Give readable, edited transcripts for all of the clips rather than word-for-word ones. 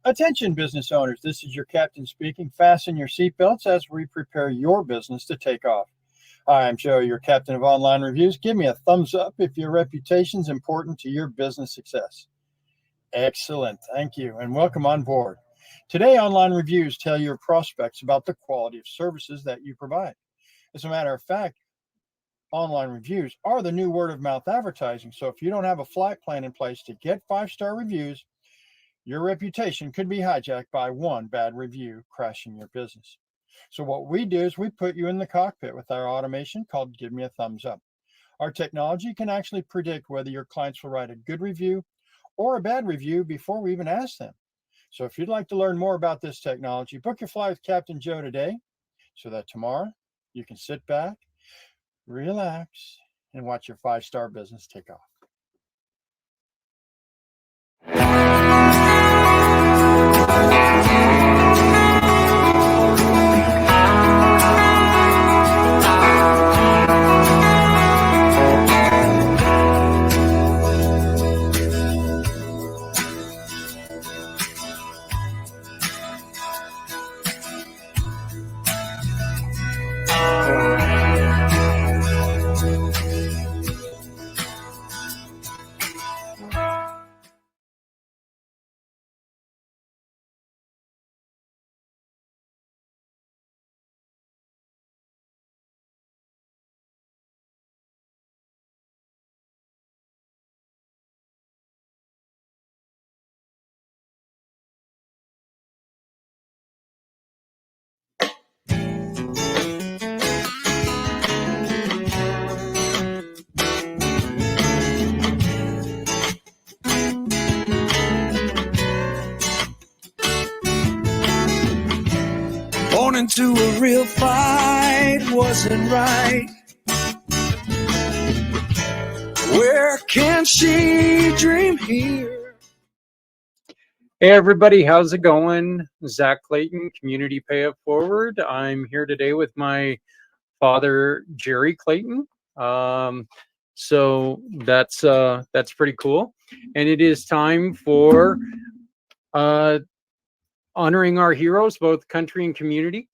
Attention business owners, this is your captain speaking. Fasten your seatbelts as we prepare your business to take off. Hi, I'm Joe, your captain of online reviews. Give me a thumbs up if your reputation is important to your business success. Excellent, thank you, and welcome on board. Today, online reviews tell your prospects about the quality of services that you provide. As a matter of fact, online reviews are the new word of mouth advertising. So if you don't have a flight plan in place to get 5-star reviews, your reputation could be hijacked by one bad review, crashing your business. So what we do is we put you in the cockpit with our automation called Give Me a Thumbs Up. Our technology can actually predict whether your clients will write a good review or a bad review before we even ask them. So if you'd like to learn more about this technology, book your flight with Captain Joe today so that tomorrow you can sit back, relax, and watch your 5-star business take off. Born into a real fight wasn't right. Where can she dream here? Hey everybody, how's it going? Zach Clayton, Community Pay It Forward. I'm here today with my father, Jerry Clayton. So that's pretty cool. And it is time for honoring our heroes, both country and community.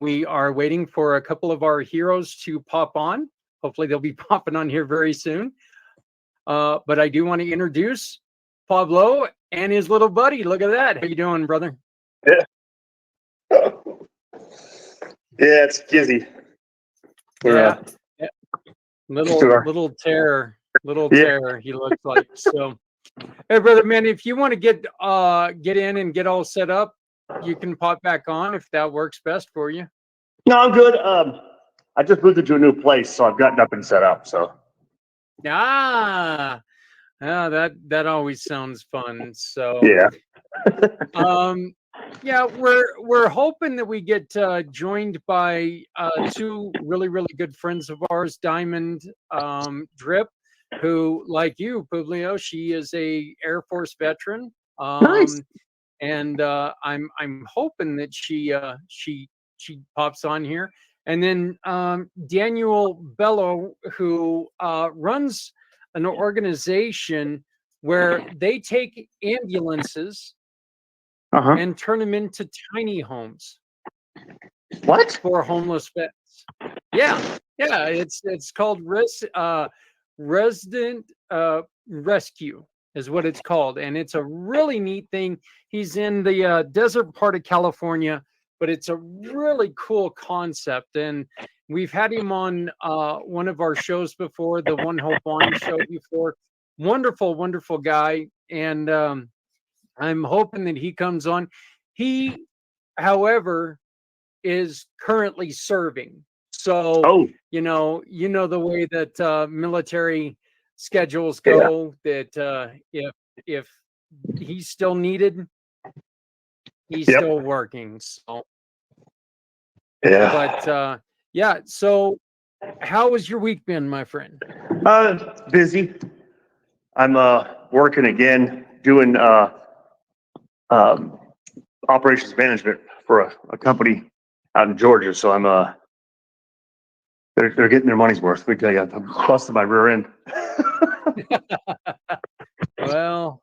We are waiting for a couple of our heroes to pop on. Hopefully they'll be popping on here very soon. But I do want to introduce Publio and his little buddy. Look at that. How you doing, brother? Yeah. Yeah, it's Kizzy. Yeah. Little Sure. little terror he looks like. So Hey, brother, man, if you want to get in and get all set up, you can pop back on if that works best for you. No, I'm good. I just moved into a new place, so I've got nothing set up. So Yeah, that always sounds fun. So yeah, yeah, we're hoping that we get joined by two really good friends of ours, Diamond Drip, who, like you, Publio, she is a Air Force veteran. Nice. And I'm hoping that she pops on here. And then Daniel Belew, who runs an organization where they take ambulances and turn them into tiny homes. What? For homeless vets. Yeah, it's called Resident Rescue is what it's called, and it's a really neat thing. He's in the desert part of California, but it's a really cool concept, and we've had him on one of our shows before, the One Hope On show before. Wonderful guy, and I'm hoping that he comes on. He, however, is currently serving, so you know the way that military schedules go, that if he's still needed, he's still working. So but so how has your week been, my friend? Busy. I'm working again, doing operations management for a company out in Georgia. So I'm they're getting their money's worth. We tell you, I'm busting my rear end. well,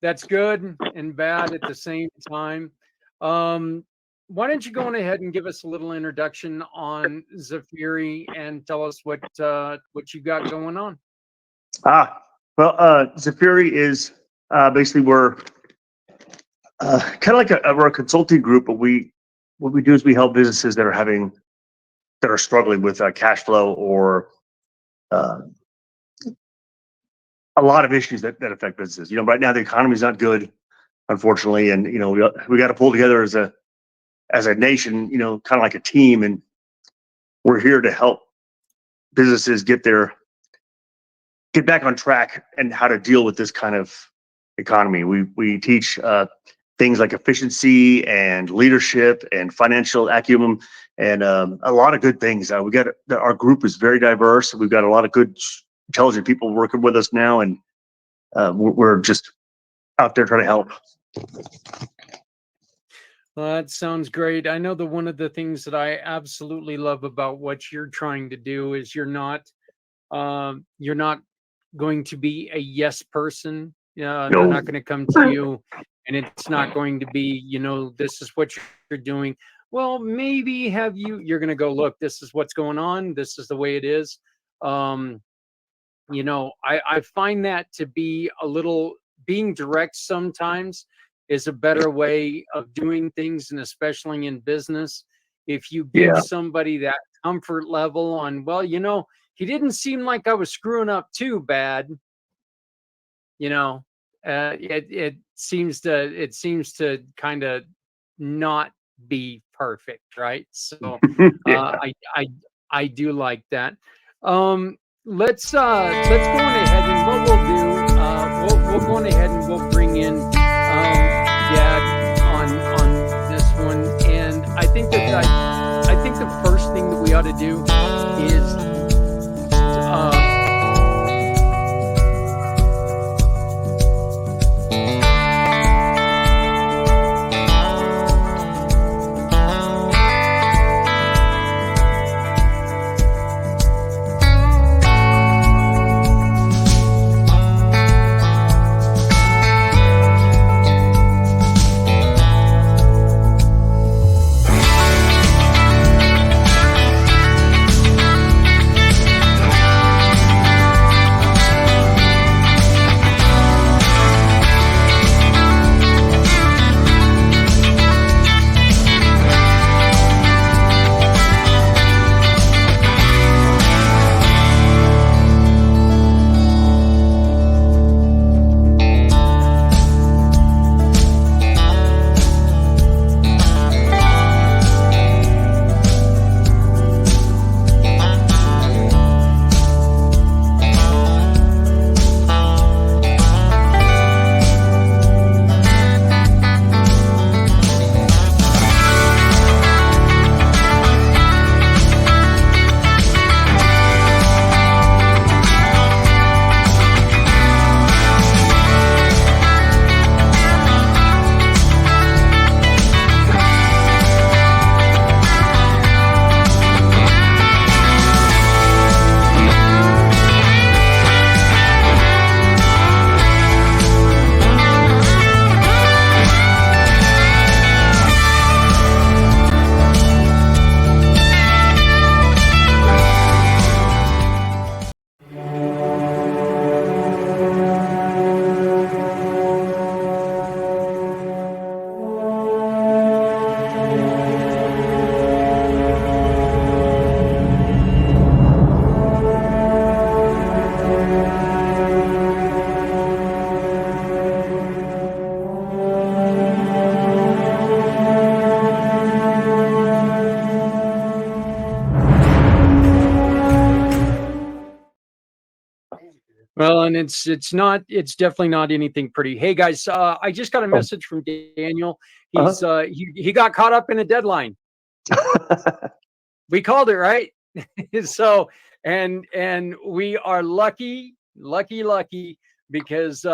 that's good and bad at the same time. Why don't you go on ahead and give us a little introduction on Zafeiri and tell us what you got going on? Zafeiri is basically we're kind of like we're a consulting group, but what we do is we help businesses that are struggling with cash flow or a lot of issues that affect businesses. Right now the economy is not good, unfortunately, and we got to pull together as a nation, kind of like a team, and we're here to help businesses get back on track and how to deal with this kind of economy. We teach things like efficiency and leadership and financial acumen and a lot of good things. Our group is very diverse. We've got a lot of good, intelligent people working with us now, and we're just out there trying to help. Well, that sounds great. I know that one of the things that I absolutely love about what you're trying to do is you're not going to be a yes person. They're not going to come to you and it's not going to be, this is what you're doing. Well, maybe you're going to go, look, this is what's going on. This is the way it is. I find that to be a little, being direct sometimes is a better way of doing things, and especially in business. If you give somebody that comfort level on, he didn't seem like I was screwing up too bad. It seems to kind of not be perfect, right? So I do like that. Let's go on ahead, and what we'll do, we'll go on ahead and we'll bring in Dad on this one, and I think the first thing that we ought to do is and it's definitely not anything pretty. Hey guys, I just got a message from Daniel. He's he got caught up in a deadline. We called it, right? So and we are lucky because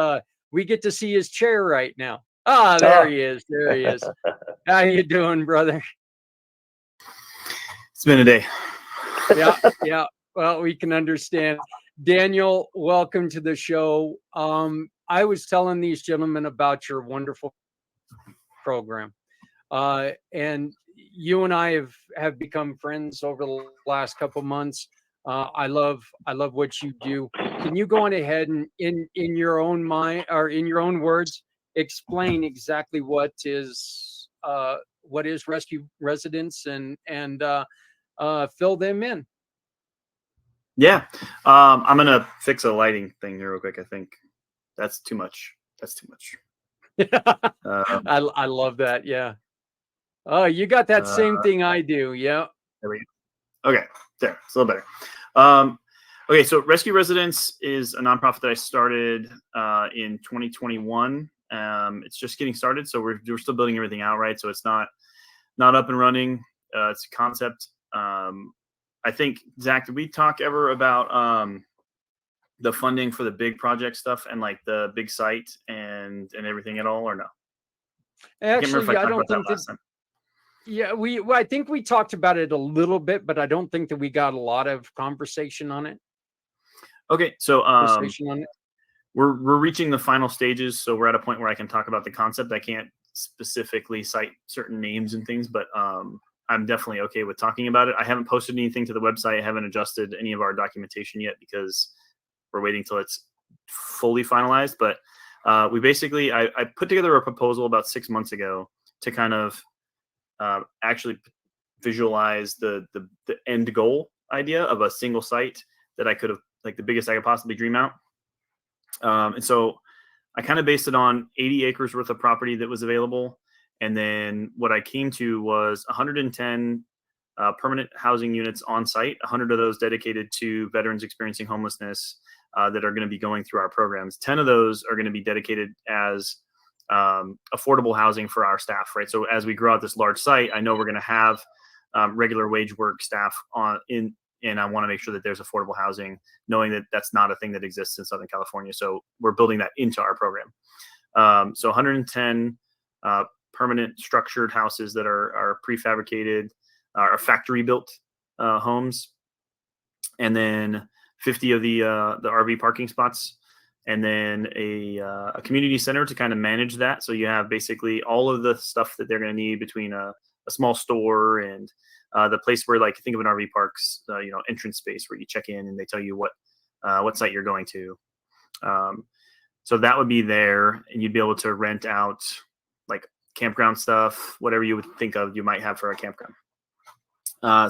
we get to see his chair right now. Ah, there he is. There he is. How you doing, brother? It's been a day. Yeah. Well, we can understand. Daniel, welcome to the show. I was telling these gentlemen about your wonderful program. And you and I have become friends over the last couple months. I love what you do. Can you go on ahead and in your own mind or in your own words explain exactly what is rescue residents and fill them in? Yeah. I'm gonna fix a lighting thing here real quick. I think that's too much. I love that. Yeah. Oh, you got that same thing I do. Yeah. There we go. Okay, there. It's a little better. Okay, so Rescue Residents is a nonprofit that I started in 2021. It's just getting started, so we're still building everything out, right? So it's not up and running. It's a concept. I think, Zach, did we talk ever about the funding for the big project stuff and like the big site and everything at all, or no? Actually, I don't think that. Yeah, I think we talked about it a little bit, but I don't think that we got a lot of conversation on it. Okay, so Conversation on it. We're reaching the final stages, so we're at a point where I can talk about the concept. I can't specifically cite certain names and things, but I'm definitely okay with talking about it. I haven't posted anything to the website. I haven't adjusted any of our documentation yet because we're waiting till it's fully finalized. But we basically, I put together a proposal about 6 months ago to kind of actually visualize the end goal idea of a single site that I could have, like the biggest I could possibly dream out. And so I kind of based it on 80 acres worth of property that was available. And then what I came to was 110 permanent housing units on site, 100 of those dedicated to veterans experiencing homelessness that are going to be going through our programs. 10 of those are going to be dedicated as affordable housing for our staff, right? So as we grow out this large site, I know we're going to have regular wage work staff and I want to make sure that there's affordable housing, knowing that that's not a thing that exists in Southern California. So we're building that into our program. So 110 permanent structured houses that are prefabricated, are factory built homes, and then 50 of the RV parking spots, and then a community center to kind of manage that. So you have basically all of the stuff that they're going to need between a small store and the place where, like, think of an RV park's entrance space where you check in and they tell you what site you're going to. So that would be there, and you'd be able to rent out like campground stuff, whatever you would think of you might have for a campground.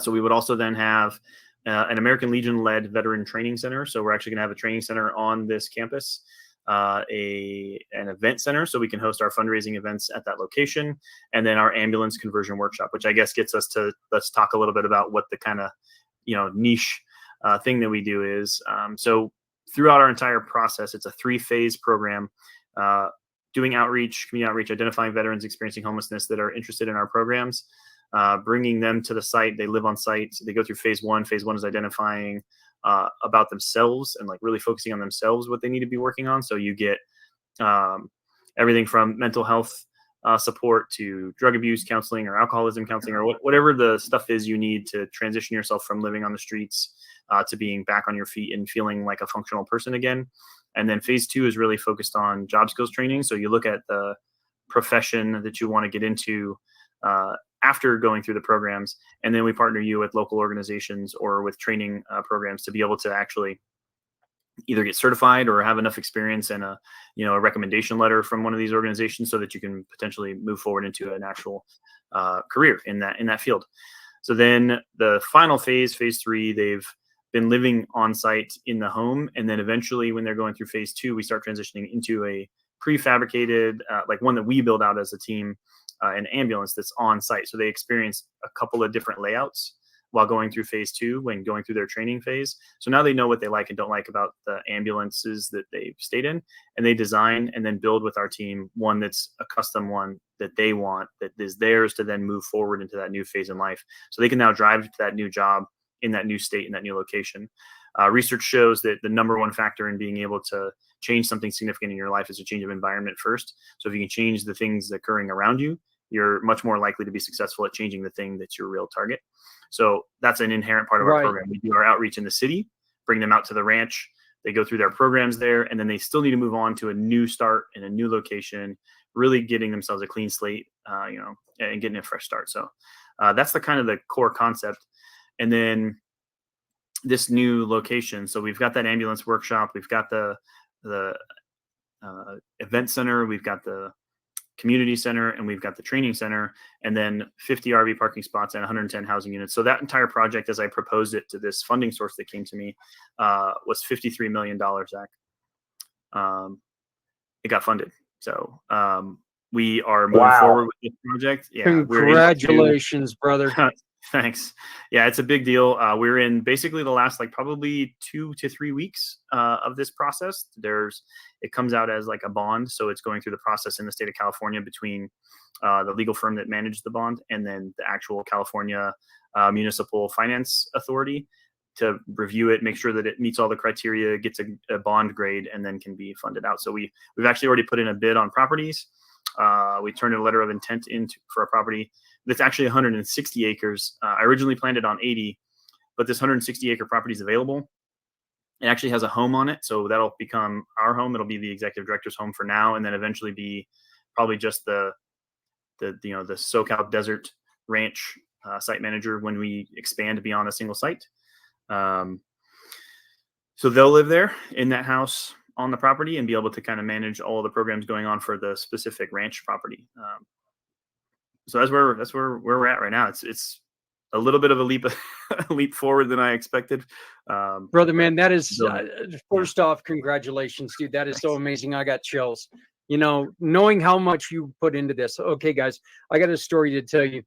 So we would also then have an American Legion-led veteran training center. So we're actually going to have a training center on this campus, an event center, so we can host our fundraising events at that location, and then our ambulance conversion workshop, which I guess gets us to, let's talk a little bit about what the kind of niche thing that we do is. So throughout our entire process, it's a 3-phase program. Doing outreach, community outreach, identifying veterans experiencing homelessness that are interested in our programs, bringing them to the site. They live on site. They go through phase 1. Phase 1 is identifying about themselves and like really focusing on themselves, what they need to be working on. So you get everything from mental health support to drug abuse counseling or alcoholism counseling or whatever the stuff is you need to transition yourself from living on the streets to being back on your feet and feeling like a functional person again. And then phase 2 is really focused on job skills training. So you look at the profession that you want to get into after going through the programs. And then we partner you with local organizations or with training programs to be able to actually either get certified or have enough experience and a recommendation letter from one of these organizations so that you can potentially move forward into an actual career in that field. So then the final phase 3, they've been living on site in the home. And then eventually when they're going through phase 2, we start transitioning into a prefabricated, like one that we build out as a team, an ambulance that's on site. So they experience a couple of different layouts. while going through phase 2, when going through their training phase. So now they know what they like and don't like about the ambulances that they've stayed in, and they design and then build with our team one that's a custom one that they want, that is theirs to then move forward into that new phase in life. So they can now drive to that new job in that new state, in that new location. Research shows that the number one factor in being able to change something significant in your life is a change of environment first. So if you can change the things occurring around you, you're much more likely to be successful at changing the thing that's your real target. So that's an inherent part of our program. We do our outreach in the city, bring them out to the ranch. They go through their programs there, and then they still need to move on to a new start in a new location, really getting themselves a clean slate, and getting a fresh start. So that's the kind of the core concept. And then this new location. So we've got that ambulance workshop. We've got the event center. We've got the community center, and we've got the training center, and then 50 RV parking spots and 110 housing units. So that entire project, as I proposed it to this funding source that came to me, was $53 million, Zach. It got funded. So we are moving forward with this project. Yeah, congratulations, brother. Thanks. Yeah, it's a big deal. We're in basically the last probably 2 to 3 weeks of this process. It comes out as like a bond, so it's going through the process in the state of California between the legal firm that managed the bond and then the actual California Municipal Finance Authority to review it, make sure that it meets all the criteria, gets a bond grade, and then can be funded out. So we've actually already put in a bid on properties. We turned in a letter of intent for a property that's actually 160 acres. I originally planned it on 80, but this 160-acre property is available. It actually has a home on it, so that'll become our home. It'll be the executive director's home for now, and then eventually be probably just the SoCal Desert Ranch site manager when we expand beyond a single site. So they'll live there in that house on the property and be able to kind of manage all the programs going on for the specific ranch property. So that's where we're at right now. It's a little bit of a leap forward than I expected. Brother, man, that is first off, congratulations, dude. That is so amazing. I got chills. Knowing how much you put into this. Okay, guys, I got a story to tell you.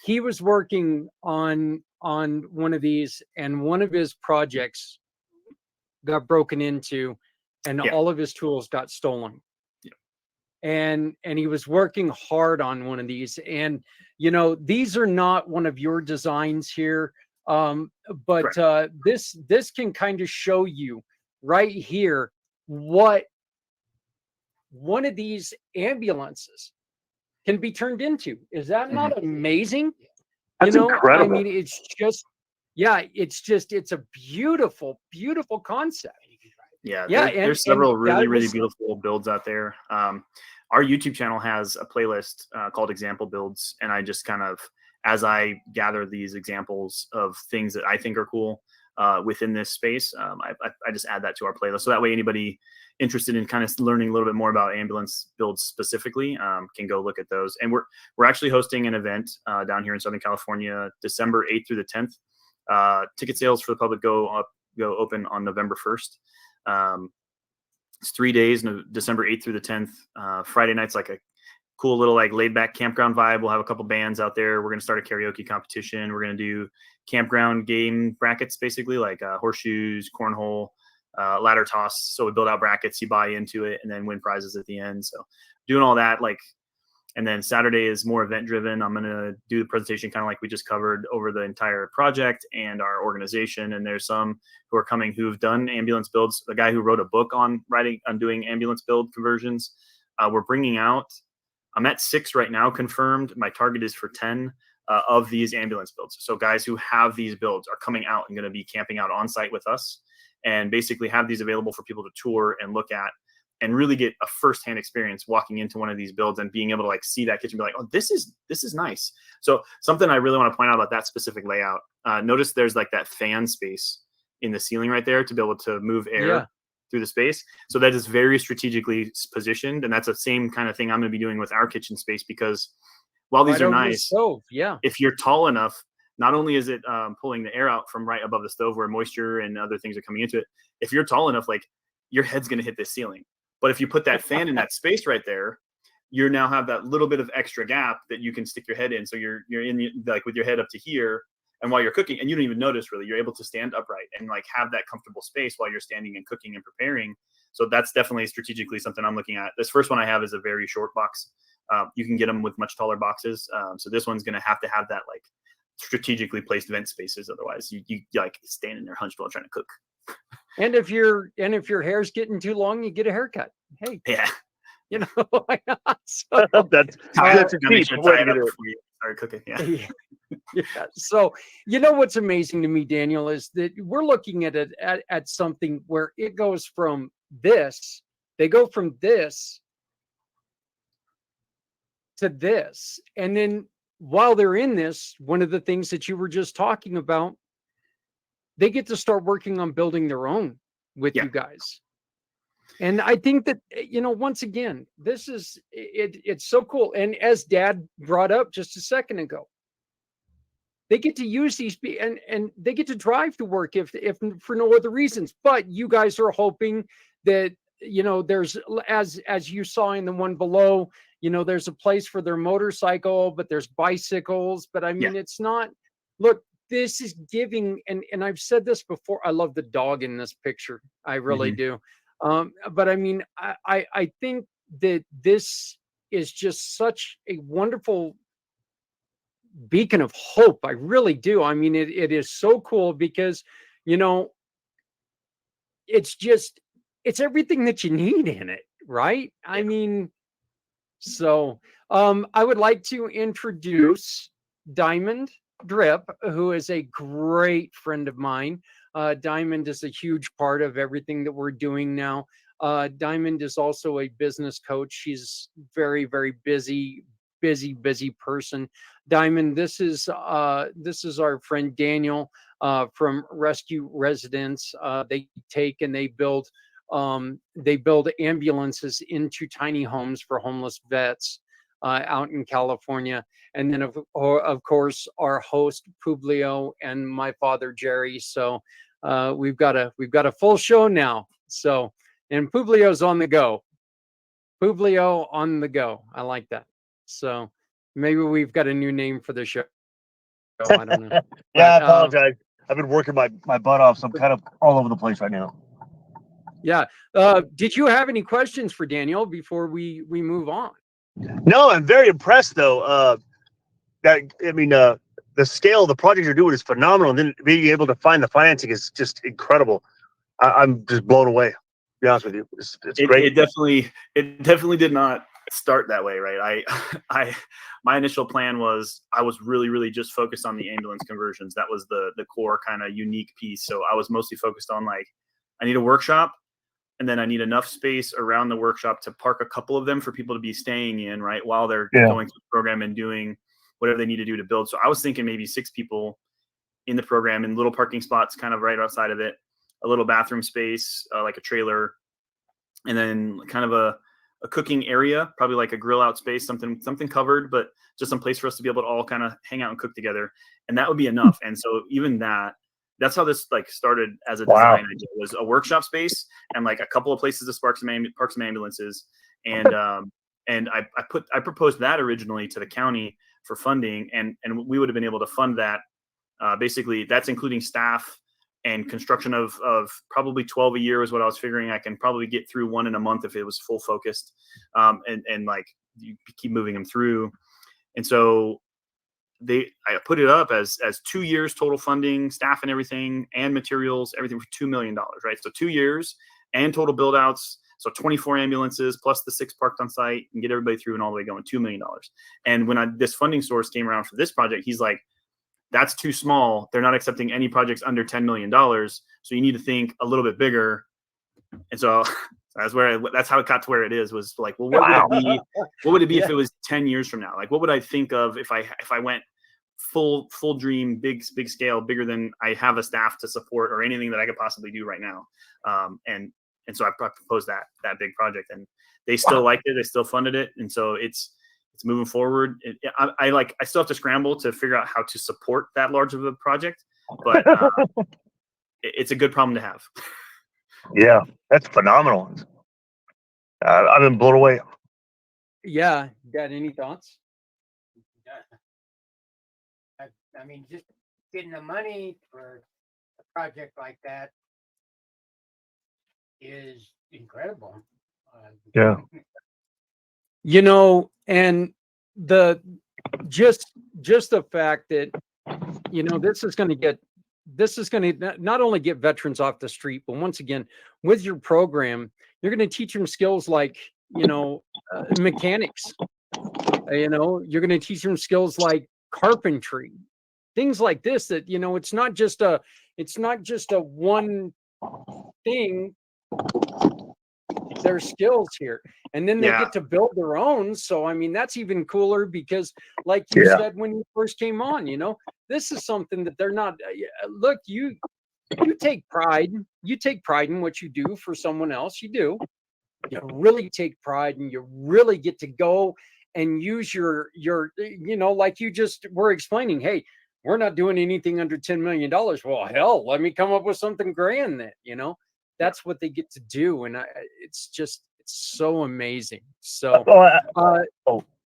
He was working on one of these, and one of his projects got broken into, and all of his tools got stolen. And he was working hard on one of these, and these are not one of your designs here, but this can kind of show you right here what one of these ambulances can be turned into. Is that not amazing? That's incredible. I mean, it's a beautiful concept. There's several really beautiful builds out there. Our YouTube channel has a playlist called Example Builds, and I just kind of, as I gather these examples of things that I think are cool within this space, I just add that to our playlist. So that way anybody interested in kind of learning a little bit more about ambulance builds specifically can go look at those. And we're actually hosting an event down here in Southern California, December 8th through the 10th. Ticket sales for the public go open on November 1st. It's 3 days, December 8th through the 10th. Friday night's like a cool little laid back campground vibe. We'll have a couple bands out there. We're going to start a karaoke competition. We're going to do campground game brackets, basically like horseshoes, cornhole, ladder toss. So we build out brackets, you buy into it, and then win prizes at the end. So doing all that, and then Saturday is more event driven. I'm going to do the presentation kind of like we just covered over the entire project and our organization. And there's some who are coming who've done ambulance builds. The guy who wrote a book on doing ambulance build conversions. We're bringing out, I'm at 6 right now confirmed. My target is for 10 of these ambulance builds. So guys who have these builds are coming out and going to be camping out on site with us and basically have these available for people to tour and look at, and really get a firsthand experience walking into one of these builds and being able to see that kitchen, be like, oh, this is nice. So something I really want to point out about that specific layout. Notice there's that fan space in the ceiling right there to be able to move air through the space. So that is very strategically positioned. And that's the same kind of thing I'm going to be doing with our kitchen space, because while these are nice, if you're tall enough, not only is it pulling the air out from right above the stove where moisture and other things are coming into it, if you're tall enough, your head's going to hit the ceiling. But if you put that fan in that space right there, you now have that little bit of extra gap that you can stick your head in. So you're in with your head up to here, And while you're cooking, and you don't even notice really, you're able to stand upright and like have that comfortable space while you're standing and cooking and preparing. So that's definitely strategically something I'm looking at. This first one I have is a very short box. You can get them with much taller boxes. So this one's going to have that like strategically placed vent spaces. Otherwise you like standing there hunched while trying to cook. And if your hair's getting too long, you get a haircut. Hey, yeah, you know, why not? So, that's a make deep sure to way tie to it get up it. before you start cooking. Yeah. yeah. So, you know, what's amazing to me, Daniel, is that we're looking at it at something where it goes from this, they go from this to this. And then while they're in this, one of the things that you were just talking about, they get to start working on building their own with you guys. And I think that, you know, once again, this is it's so cool. And as Dad brought up just a second ago, they get to use these and they get to drive to work if for no other reasons. But you guys are hoping that, you know, there's as you saw in the one below, you know, there's a place for their motorcycle, but there's bicycles. But I mean, it's not, look, this is giving, and I've said this before, I love the dog in this picture. I really do. But I mean, I think that this is just such a wonderful beacon of hope. I really do. I mean, it is so cool because, you know, it's everything that you need in it, right? I mean, so I would like to introduce Diamond Drip, who is a great friend of mine. Diamond is a huge part of everything that we're doing now. Diamond is also a business coach. She's very, very busy person. Diamond, this is our friend Daniel from Rescue Residents. They take and they build ambulances into tiny homes for homeless vets out in California. And then of course our host Publio and my father Jerry. So we've got a full show now. So, and Publio's on the go. Publio on the go. I like that. So maybe we've got a new name for the show. I don't know. I apologize. I've been working my butt off, so I'm kind of all over the place right now. Yeah. Did you have any questions for Daniel before we move on? No, I'm very impressed though. The scale of the project you're doing is phenomenal, and then being able to find the financing is just incredible. I'm just blown away. To be honest with you, it's great. It definitely did not start that way, right? My initial plan was I was really just focused on the ambulance conversions. That was the core kind of unique piece. So I was mostly focused on like, I need a workshop, and then I need enough space around the workshop to park a couple of them for people to be staying in, right, while they're going through the program and doing whatever they need to do to build. So I was thinking maybe 6 people in the program in little parking spots kind of right outside of it, a little bathroom space, like a trailer, and then kind of a cooking area, probably like a grill out space, something covered, but just some place for us to be able to all kind of hang out and cook together. And that would be enough. And so even that's how this like started as a design idea, was a workshop space and like a couple of places to park some ambulances. And I proposed that originally to the county for funding, and we would have been able to fund that. Basically that's including staff and construction of probably 12 a year is what I was figuring. I can probably get through 1 in a month if it was full focused. And like you keep moving them through. And so I put it up as 2 years total funding, staff and everything, and materials, everything for $2 million, right? So 2 years and total build outs. So 24 ambulances plus the 6 parked on site and get everybody through and all the way going, $2 million. And when this funding source came around for this project, he's like, that's too small. They're not accepting any projects under $10 million. So you need to think a little bit bigger. And so that's how it got to where it is, was like, well, what would it be if it was 10 years from now? Like, what would I think of if I went full dream, big scale, bigger than I have a staff to support or anything that I could possibly do right now. And so I proposed that big project, and they still liked it. They still funded it. And so it's moving forward. I still have to scramble to figure out how to support that large of a project, but it's a good problem to have. Yeah, that's phenomenal. I've been blown away. Yeah. Got any thoughts? I mean, just getting the money for a project like that is incredible. Yeah. You know, and the just the fact that, you know, this is going to not only get veterans off the street, but once again, with your program, you're going to teach them skills like, you know, mechanics. You know, you're going to teach them skills like carpentry, things like this. That, you know, it's not just a one thing. Their skills here, and then they Yeah. get to build their own. So I mean, that's even cooler, because like you said when you first came on, you know, this is something that they're not look, you take pride in what you do for someone else. You really take pride, and you really get to go and use your you know, like you just were explaining, hey, we're not doing anything under $10 million. Well, hell, let me come up with something grand then, you know. That's what they get to do, and it's so amazing. So,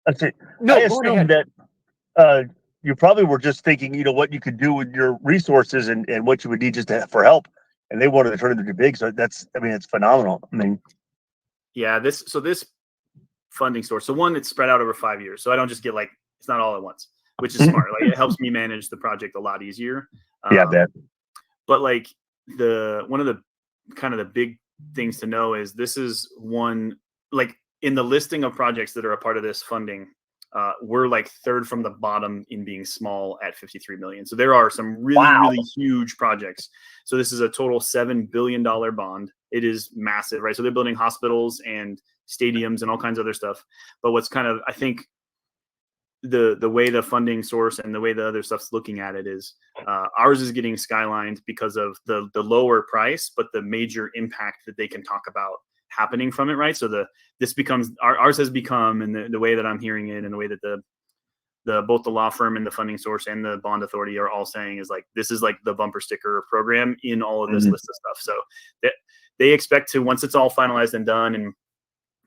That's it. no, I go assume ahead. that you probably were just thinking, you know, what you could do with your resources and what you would need just for help, and they wanted to turn it into big. So I mean, it's phenomenal. I mean, Yeah, this funding source. So one, it's spread out over 5 years. So I don't just get like, it's not all at once, which is smart. Like, it helps me manage the project a lot easier. yeah, I bet. But like one of the kind of the big things to know is this is one, like in the listing of projects that are a part of this funding, we're like third from the bottom in being small at 53 million. So there are some really huge projects. So this is a total $7 billion bond. It is massive, right? So they're building hospitals and stadiums and all kinds of other stuff. But what's kind of, I think, the way the funding source and the way the other stuff's looking at it is ours is getting skylined because of the lower price, but the major impact that they can talk about happening from it, right? So this becomes ours has become, and the way that I'm hearing it, and the way that the both the law firm and the funding source and the bond authority are all saying is like, this is like the bumper sticker program in all of this list of stuff. So they expect to, once it's all finalized and done, and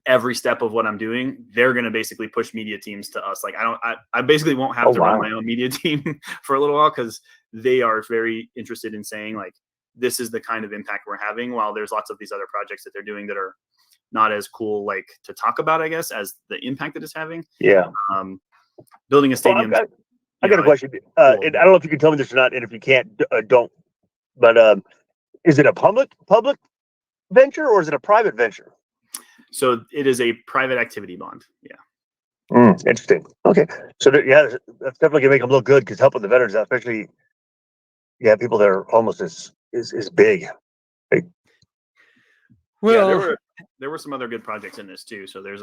every step of what I'm doing, they're going to basically push media teams to us. Like I basically won't have to run my own media team for a little while, because they are very interested in saying like, this is the kind of impact we're having, while there's lots of these other projects that they're doing that are not as cool, like to talk about, I guess, as the impact that it's having. Yeah. Building a stadium. Well, I got a question. And I don't know if you can tell me this or not, and if you can't, don't. But is it a public venture, or is it a private venture? So it is a private activity bond. Yeah. Interesting. Okay. So that's definitely gonna make them look good, because helping the veterans, especially, people that are homeless is big. Well, yeah, there were some other good projects in this too. So there's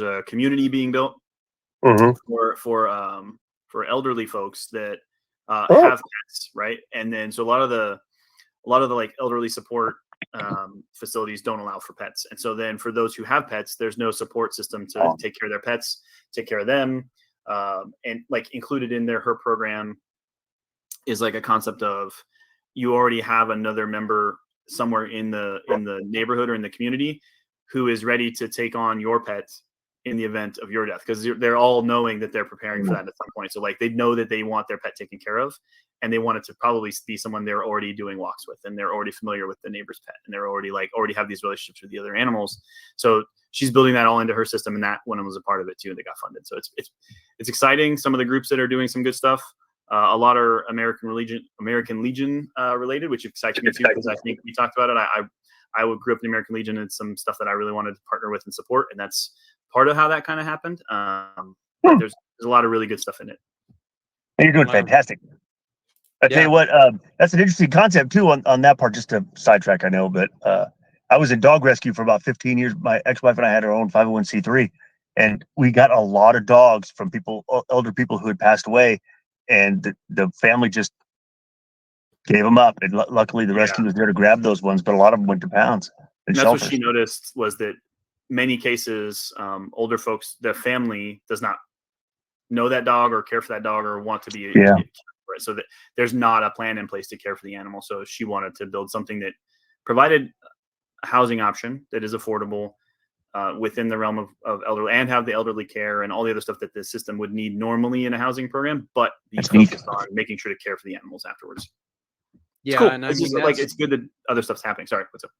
a community being built for elderly folks that have pets, right? And then so a lot of the like elderly support facilities don't allow for pets, and so then for those who have pets, there's no support system to take care of their pets, take care of them, and like included in her program is like a concept of, you already have another member somewhere in the neighborhood or in the community who is ready to take on your pet in the event of your death, because they're all knowing that they're preparing for that at some point. So like, they know that they want their pet taken care of, and they want it to probably be someone they're already doing walks with, and they're already familiar with the neighbor's pet, and they're already have these relationships with the other animals. So she's building that all into her system, and that one was a part of it too, and they got funded. So it's exciting. Some of the groups that are doing some good stuff, a lot are American Legion related, which excites me too, because I think we talked about it. I grew up in the American Legion, and some stuff that I really wanted to partner with and support, and that's part of how that kind of happened. But there's a lot of really good stuff in it. And you're doing fantastic. I tell you what, that's an interesting concept too on that part. Just to sidetrack, I know, but I was in dog rescue for about 15 years. My ex-wife and I had our own 501c3, and we got a lot of dogs from older people who had passed away, and the family just gave them up. And luckily, the rescue was there to grab those ones, but a lot of them went to pounds. And that's what she noticed, was that many cases, older folks, the family does not know that dog or care for that dog or want to be for it. So that there's not a plan in place to care for the animal. So she wanted to build something that provided a housing option that is affordable, within the realm of elderly, and have the elderly care and all the other stuff that the system would need normally in a housing program, but be focused on making sure to care for the animals afterwards. Yeah, cool. and I It's mean, just, like, it's good that other stuff's happening. Sorry, what's up?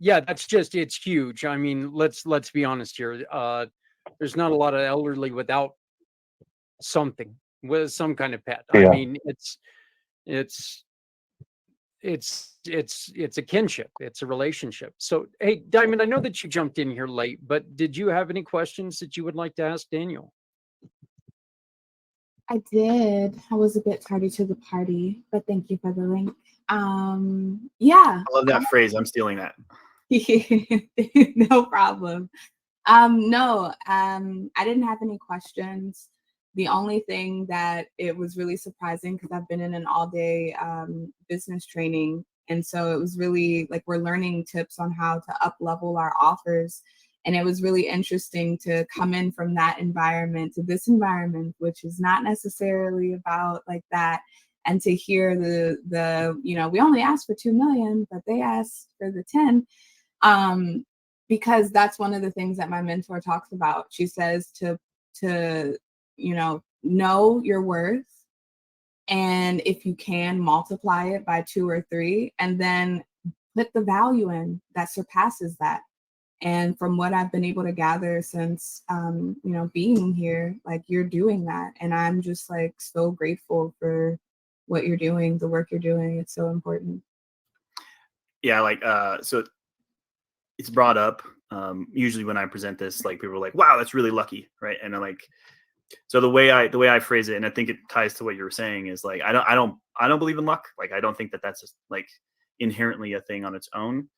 yeah, it's huge. I mean, let's be honest here. There's not a lot of elderly without something, with some kind of pet. I mean, it's a kinship. It's a relationship. So, hey, Diamond, I know that you jumped in here late, but did you have any questions that you would like to ask Daniel? I did. I was a bit tardy to the party, but thank you for the link. Yeah. I love that phrase. I'm stealing that. No problem. No, I didn't have any questions. The only thing that it was really surprising, because I've been in an all-day business training, and so it was really like we're learning tips on how to up-level our offers. And it was really interesting to come in from that environment to this environment, which is not necessarily about like that. And to hear the we only asked for 2 million, but they asked for the 10. Because that's one of the things that my mentor talks about. She says to know your worth, and if you can, multiply it by 2 or 3, and then put the value in that surpasses that. And from what I've been able to gather since being here, like, you're doing that, and I'm just like so grateful for what you're doing, the work you're doing. It's so important. Yeah, like so it's brought up usually when I present this, like, people are like, wow, that's really lucky, right? And I'm like, so the way I phrase it, and I think it ties to what you were saying, is like, I don't believe in luck. Like, I don't think that that's just, like, inherently a thing on its own.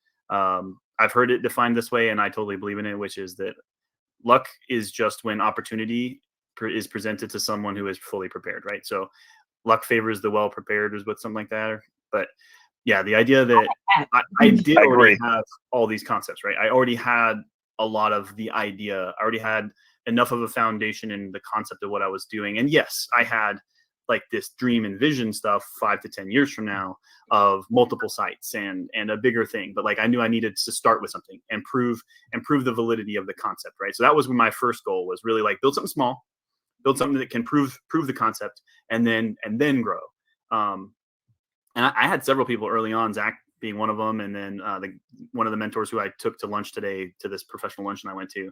I've heard it defined this way, and I totally believe in it, which is that luck is just when opportunity is presented to someone who is fully prepared, right? So luck favors the well prepared, is what, something like that. But yeah, the idea that I did already have all these concepts, right? I already had a lot of the idea. I already had enough of a foundation in the concept of what I was doing. And yes, I had like this dream and vision stuff 5 to 10 years from now of multiple sites and a bigger thing. But like, I knew I needed to start with something and prove the validity of the concept, right? So that was my first goal, was really like, build something small, build something that can prove the concept, and then grow. And I had several people early on, Zach being one of them, and then one of the mentors who I took to lunch today, to this professional luncheon I went to,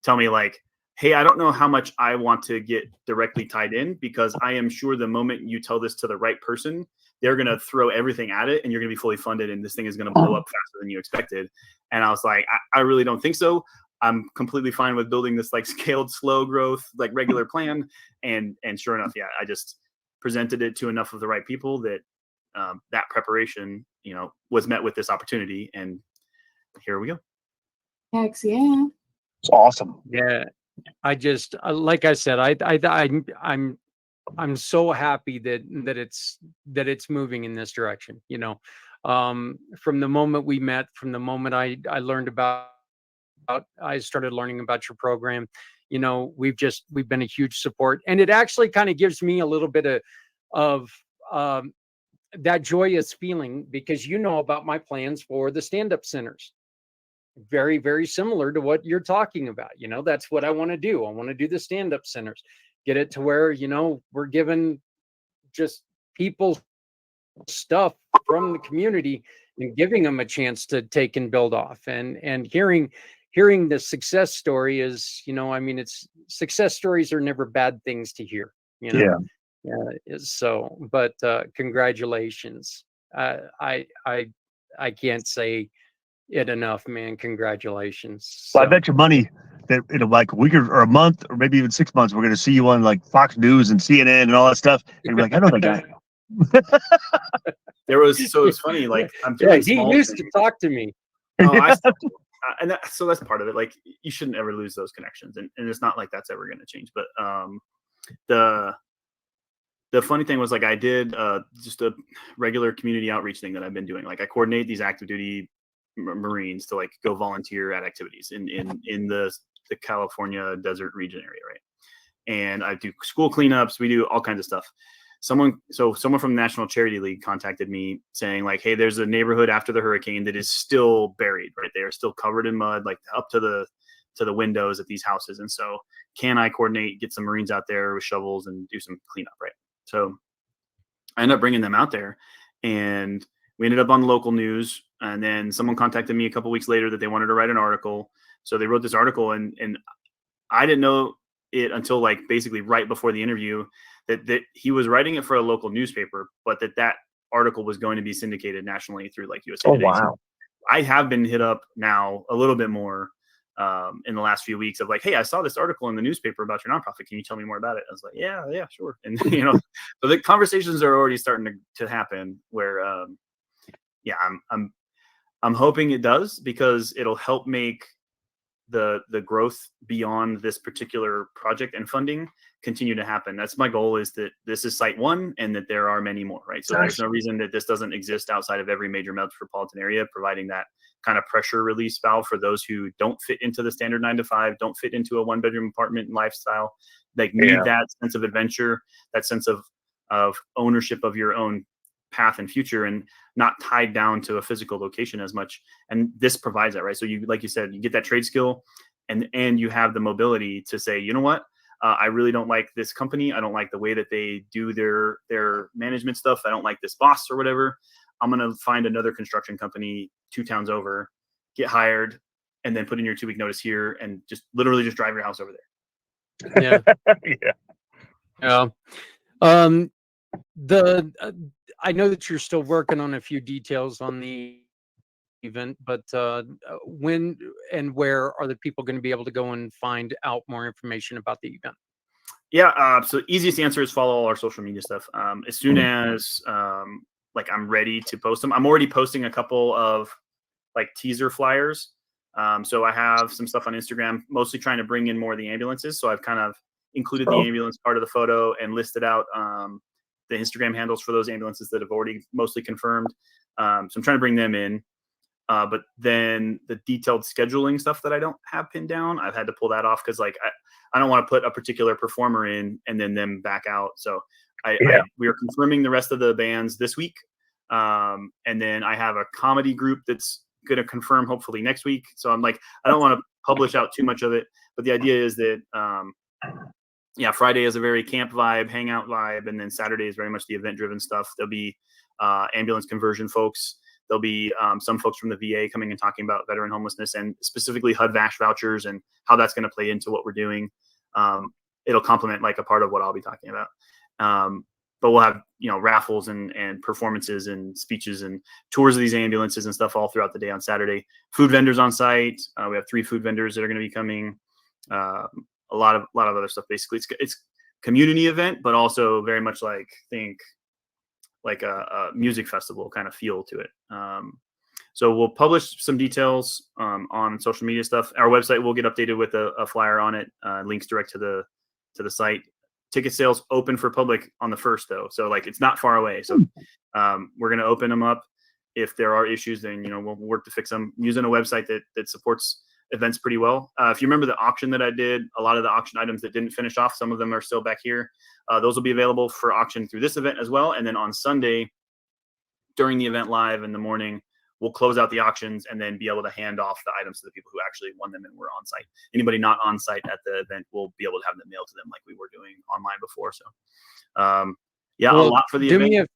tell me like, hey, I don't know how much I want to get directly tied in, because I am sure the moment you tell this to the right person, they're going to throw everything at it, and you're going to be fully funded, and this thing is going to blow up faster than you expected. And I was like, I really don't think so. I'm completely fine with building this like scaled, slow growth, like regular plan. And sure enough, yeah, I just presented it to enough of the right people that that preparation, was met with this opportunity, and here we go. Heck yeah. It's awesome. Yeah, I just like I said, I'm so happy that it's moving in this direction. From the moment we met, from the moment I learned I started learning about your program, we've been a huge support, and it actually kind of gives me a little bit of that joyous feeling, because about my plans for the stand-up centers. Very, very similar to what you're talking about. That's what I want to do. I want to do the stand-up centers, get it to where, we're giving just people stuff from the community and giving them a chance to take and build off. And hearing the success story is, it's success stories are never bad things to hear, Yeah. So, but congratulations. I can't say it enough, man. Congratulations. Well, I bet your money that in like a week or a month, or maybe even 6 months, we're going to see you on like Fox News and CNN and all that stuff. And you're like, I know that guy. So it's funny. Like, I'm Yeah, doing he small used things. to talk to me. Oh, so that's part of it. Like, you shouldn't ever lose those connections, and it's not like that's ever going to change. But the funny thing was, like, I did just a regular community outreach thing that I've been doing. Like, I coordinate these active duty Marines to like go volunteer at activities in the California desert region area, right? And I do school cleanups. We do all kinds of stuff. someone from the National Charity League contacted me saying like, hey, there's a neighborhood after the hurricane that is still buried, right? They are still covered in mud, like up to the windows at these houses. And so can I coordinate, get some Marines out there with shovels and do some cleanup, right? So I ended up bringing them out there, and we ended up on the local news. And then someone contacted me a couple weeks later that they wanted to write an article. So they wrote this article, and I didn't know it until like basically right before the interview that he was writing it for a local newspaper, but that article was going to be syndicated nationally through like USA Today. Wow. So I have been hit up now a little bit more in the last few weeks of like, hey, I saw this article in the newspaper about your nonprofit. Can you tell me more about it? I was like, yeah, sure. And so the conversations are already starting to happen where, I'm hoping it does, because it'll help make the growth beyond this particular project and funding continue to happen. That's my goal, is that this is site one and that there are many more, right? So there's no reason that this doesn't exist outside of every major metropolitan area, providing that kind of pressure release valve for those who don't fit into the standard 9 to 5, don't fit into a 1-bedroom apartment lifestyle, like need that sense of adventure, that sense of ownership of your own path and future, and not tied down to a physical location as much. And this provides that, right? So you, like you said, you get that trade skill, and you have the mobility to say, you know what, I really don't like this company. I don't like the way that they do their management stuff. I don't like this boss or whatever. I'm going to find another construction company 2 towns over, get hired, and then put in your 2-week notice here, and just literally just drive your house over there. Yeah. I know that you're still working on a few details on the event, but when and where are the people going to be able to go and find out more information about the event? Yeah. So easiest answer is follow all our social media stuff. As soon as like I'm ready to post them, I'm already posting a couple of like teaser flyers. So I have some stuff on Instagram, mostly trying to bring in more of the ambulances. So I've kind of included the ambulance part of the photo and listed out the Instagram handles for those ambulances that have already mostly confirmed. So I'm trying to bring them in. But then the detailed scheduling stuff that I don't have pinned down, I've had to pull that off, because like I don't want to put a particular performer in and then them back out. So we are confirming the rest of the bands this week. And then I have a comedy group that's going to confirm hopefully next week. So I'm like, I don't want to publish out too much of it, but the idea is that, Friday is a very camp vibe, hangout vibe. And then Saturday is very much the event driven stuff. There'll be ambulance conversion folks. There'll be some folks from the VA coming and talking about veteran homelessness, and specifically HUD VASH vouchers and how that's going to play into what we're doing. It'll complement like a part of what I'll be talking about. But we'll have, raffles and performances and speeches and tours of these ambulances and stuff all throughout the day on Saturday. Food vendors on site. We have 3 food vendors that are going to be coming. A lot of other stuff. Basically, it's community event, but also very much think a music festival kind of feel to it. So we'll publish some details on social media stuff. Our website will get updated with a flyer on it, links direct to the site. Ticket sales open for public on the 1st though. So like, it's not far away. So we're going to open them up. If there are issues, then, we'll work to fix them using a website that supports events pretty well. If you remember the auction that I did, a lot of the auction items that didn't finish off, some of them are still back here. Those will be available for auction through this event as well. And then on Sunday, during the event live in the morning, we'll close out the auctions and then be able to hand off the items to the people who actually won them and were on site. Anybody not on site at the event will be able to have them mailed to them like we were doing online before. So a lot for the event.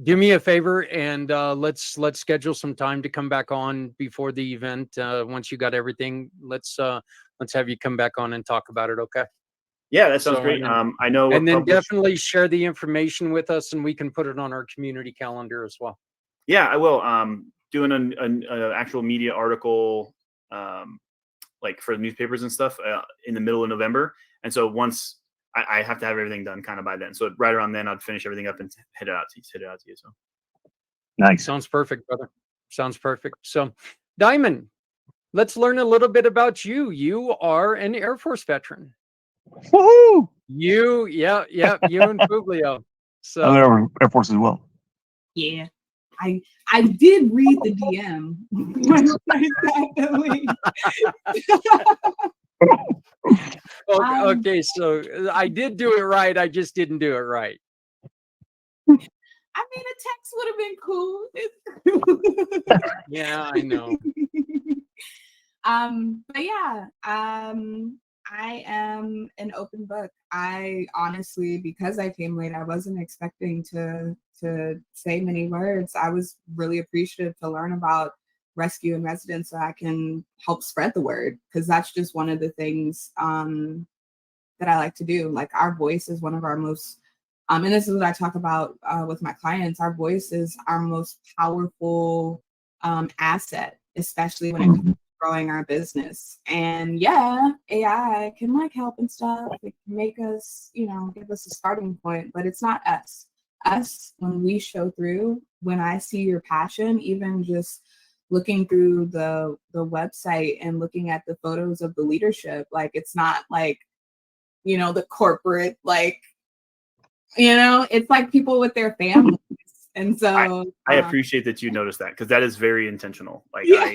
Do me a favor and let's schedule some time to come back on before the event. Once you got everything, let's have you come back on and talk about it. Okay. Yeah, that sounds great. I know. And then definitely share the information with us, and we can put it on our community calendar as well. Yeah, I will. Doing an actual media article, like for the newspapers and stuff, in the middle of November. And so once I have to have everything done kind of by then. So right around then, I'd finish everything up and hit it out to you. So nice. Sounds perfect, brother. Sounds perfect. So, Diamond, let's learn a little bit about you. You are an Air Force veteran. Woohoo! You and Publio. So I'm Air Force as well. Yeah. I did read the DM when I got the link. Okay, so I did do it right. I just didn't do it right. I mean, a text would have been cool. Yeah, I know. But yeah, I am an open book. I honestly, because I came late, I wasn't expecting to say many words. I was really appreciative to learn about rescue and residence so I can help spread the word, because that's just one of the things that I like to do. Like, our voice is one of our most and this is what I talk about with my clients. Our voice is our most powerful asset, especially when it comes to growing our business. And yeah, AI can like help and stuff. It can make us, give us a starting point, but it's not us. Us, when we show through, when I see your passion, even just looking through the website and looking at the photos of the leadership, like, it's not like, the corporate, like, it's like people with their families. And so I appreciate that you noticed that, because that is very intentional. Like, yeah.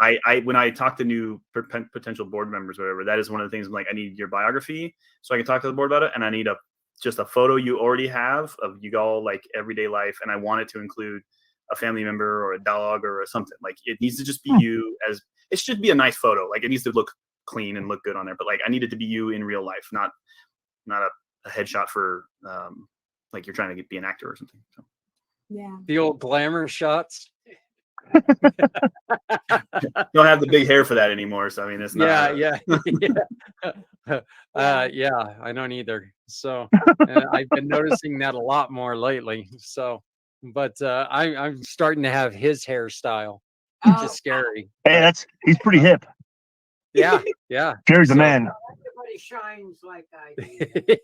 I when I talk to new potential board members or whatever, that is one of the things I'm like, I need your biography so I can talk to the board about it. And I need just a photo you already have of you all, like, everyday life. And I want it to include a family member or a dog or something. Like, it needs to just be you, as it should be a nice photo. Like, it needs to look clean and look good on there, but like, I need it to be you in real life, not a headshot for like you're trying to be an actor or something. So. Yeah. The old glamour shots. Don't have the big hair for that anymore. So I mean, it's not. Yeah. Yeah, I don't either. So I've been noticing that a lot more lately. So, but I'm starting to have his hairstyle, which is scary. Hey, he's pretty hip. Yeah. Jerry's a man. Everybody shines like I do.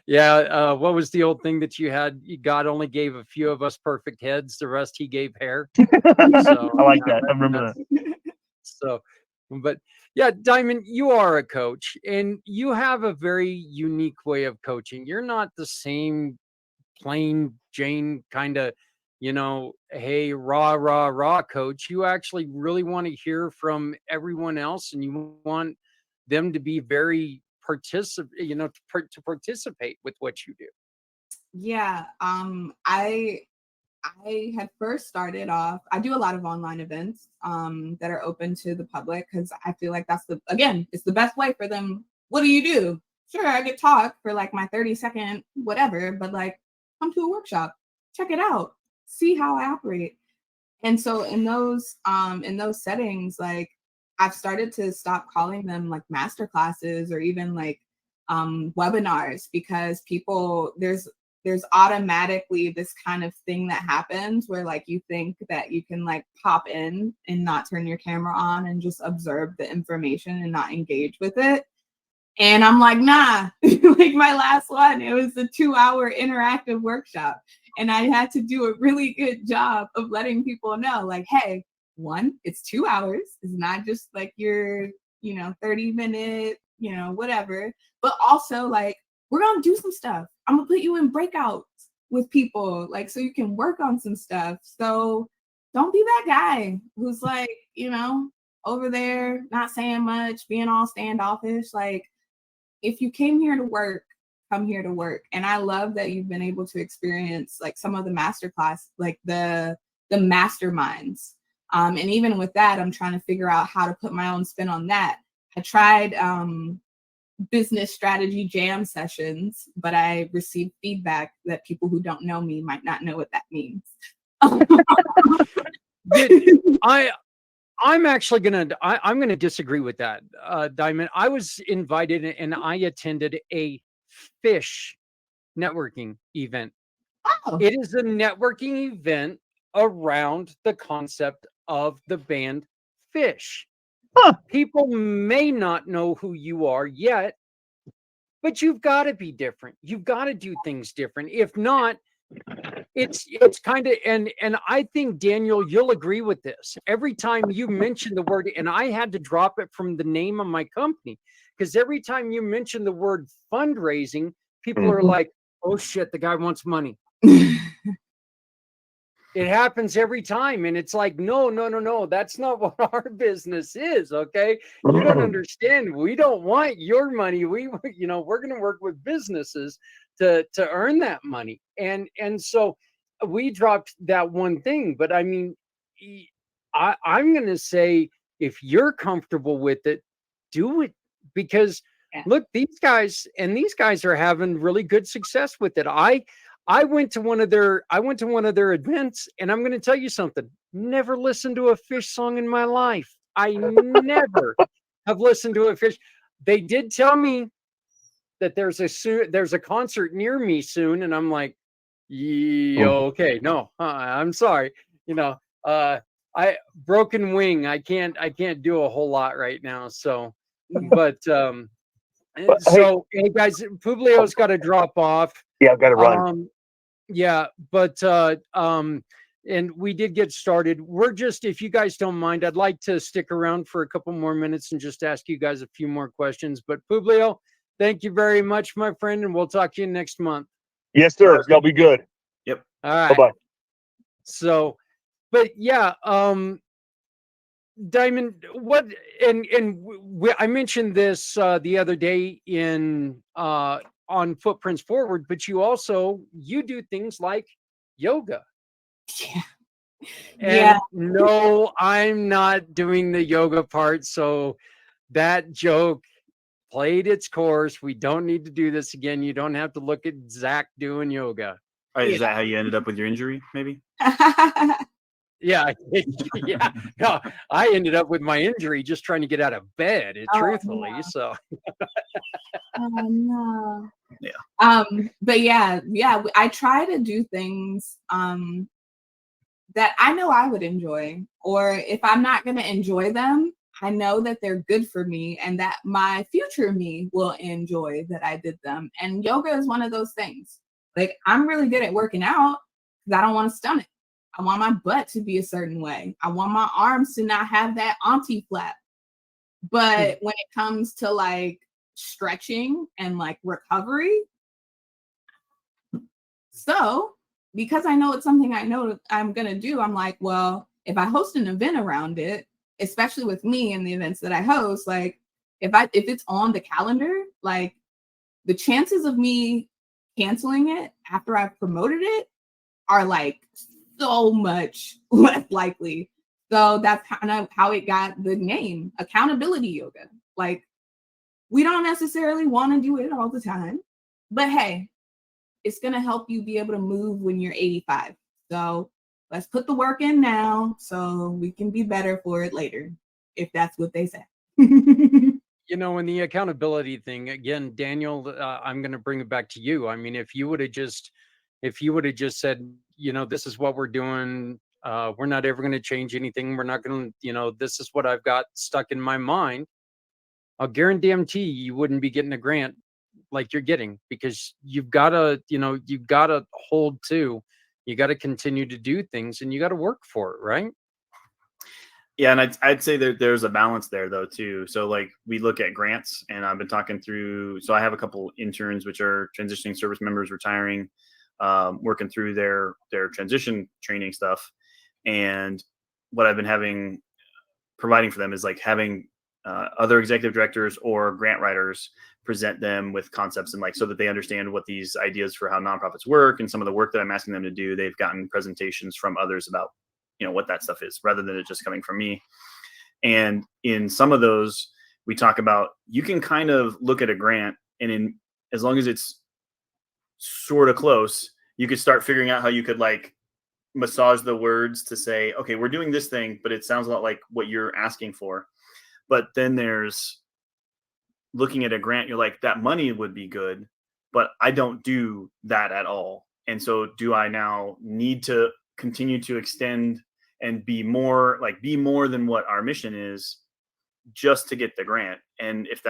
Yeah. What was the old thing that you had? God only gave a few of us perfect heads. The rest he gave hair. So, I like that. I remember that. So, but yeah, Diamond, you are a coach and you have a very unique way of coaching. You're not the same plain Jane kind of, hey, rah coach. You actually really want to hear from everyone else, and you want them to be very to participate with what you do. Yeah. I had first started off, I do a lot of online events that are open to the public, because I feel like that's it's the best way for them. What do you do? Sure, I could talk for like my 30-second whatever, but like, come to a workshop, check it out, see how I operate. And so in those settings, like, I've started to stop calling them like master classes or even like webinars, because there's automatically this kind of thing that happens where like you think that you can like pop in and not turn your camera on and just observe the information and not engage with it. And I'm like, nah. Like, my last one, it was a 2-hour interactive workshop. And I had to do a really good job of letting people know, like, hey, one, it's 2 hours. It's not just like your, 30-minute, whatever. But also, like, we're going to do some stuff. I'm going to put you in breakouts with people, like, so you can work on some stuff. So don't be that guy who's like, over there, not saying much, being all standoffish. Like, if you came here to work, come here to work. And I love that you've been able to experience like some of the masterclass, like the masterminds. And even with that, I'm trying to figure out how to put my own spin on that. I tried business strategy jam sessions, but I received feedback that people who don't know me might not know what that means. I'm actually I'm gonna disagree with that, Diamond. I was invited and I attended a fish networking event. Oh. It is a networking event around the concept of the band Fish. Huh. People may not know who you are yet, but you've got to be different. You've got to do things different. If not, it's kind of, and I think, Daniel, you'll agree with this. Every time you mention the word, and I had to drop it from the name of my company, because every time you mention the word fundraising, people are like, oh shit, the guy wants money. It happens every time. And it's like, no. That's not what our business is. Okay. You don't understand. We don't want your money. We're going to work with businesses to earn that money. And so we dropped that one thing. But I mean, I'm going to say, if you're comfortable with it, do it, because look, these guys are having really good success with it. I went to one of their events, and I'm going to tell you something. Never listened to a Fish song in my life. I never have listened to a Fish. They did tell me that there's a concert near me soon, and I'm like, yeah, okay, no, I'm sorry, I broken wing. I can't do a whole lot right now. So, but so hey guys, Publio's got to drop off. Yeah, I've got to run. Yeah, but and we did get started. We're just, if you guys don't mind, I'd like to stick around for a couple more minutes and just ask you guys a few more questions. But Publio, thank you very much, my friend, and we'll talk to you next month. Yes, sir. Y'all be good. Yep. All right. Bye-bye. So, but yeah, Diamond, what, I mentioned this the other day on Footprints Forward, but you do things like yoga. Yeah. And no, I'm not doing the yoga part. So that joke played its course. We don't need to do this again. You don't have to look at Zach doing yoga. All right, is that how you ended up with your injury, maybe? Yeah. Yeah. No, I ended up with my injury just trying to get out of bed, truthfully. No. So. Oh no. Yeah. But yeah, I try to do things that I know I would enjoy, or if I'm not going to enjoy them, I know that they're good for me and that my future me will enjoy that I did them. And yoga is one of those things. Like, I'm really good at working out because I don't want to stun it. I want my butt to be a certain way. I want my arms to not have that auntie flap. But when it comes to like stretching and like recovery, so because I know it's something I know I'm going to do, I'm like, well, if I host an event around it, especially with me and the events that I host, like if it's on the calendar, like the chances of me canceling it after I've promoted it are like so much less likely. So that's kind of how it got the name, accountability yoga. Like, we don't necessarily want to do it all the time, but hey, it's going to help you be able to move when you're 85. So let's put the work in now so we can be better for it later, if that's what they say. And the accountability thing, again, Daniel, I'm going to bring it back to you. I mean, if you would have just said, this is what we're doing. We're not ever going to change anything. We're not going to, this is what I've got stuck in my mind. I'll guarantee you wouldn't be getting a grant like you're getting, because you've got to hold to, you got to continue to do things and you got to work for it. Right. Yeah. And I'd say that there's a balance there though, too. So like we look at grants, and I've been talking through, so I have a couple interns, which are transitioning service members, retiring, working through their transition training stuff. And what I've been providing for them is like having other executive directors or grant writers present them with concepts, and like, so that they understand what these ideas for how nonprofits work and some of the work that I'm asking them to do. They've gotten presentations from others about, what that stuff is, rather than it just coming from me. And in some of those, we talk about, you can kind of look at a grant, and as long as it's sort of close, you could start figuring out how you could like massage the words to say, okay, we're doing this thing, but it sounds a lot like what you're asking for. But then there's looking at a grant, you're like, that money would be good, but I don't do that at all. And so do I now need to continue to extend and be more than what our mission is just to get the grant? And if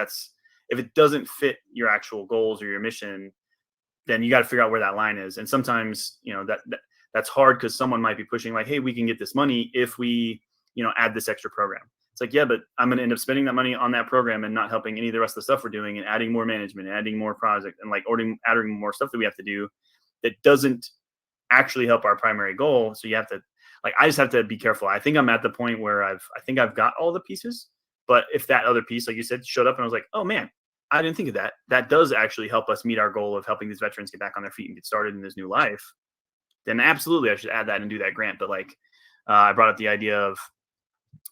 it doesn't fit your actual goals or your mission, then you got to figure out where that line is. And sometimes, that's hard, because someone might be pushing like, hey, we can get this money if we, add this extra program. It's like, yeah, but I'm going to end up spending that money on that program and not helping any of the rest of the stuff we're doing, and adding more management, and adding more project, and like adding more stuff that we have to do that doesn't actually help our primary goal. So you have to, like, I just have to be careful. I think I'm at the point where I think I've got all the pieces, but if that other piece, like you said, showed up and I was like, oh man, I didn't think of that. That does actually help us meet our goal of helping these veterans get back on their feet and get started in this new life. Then absolutely I should add that and do that grant. But like, I brought up the idea of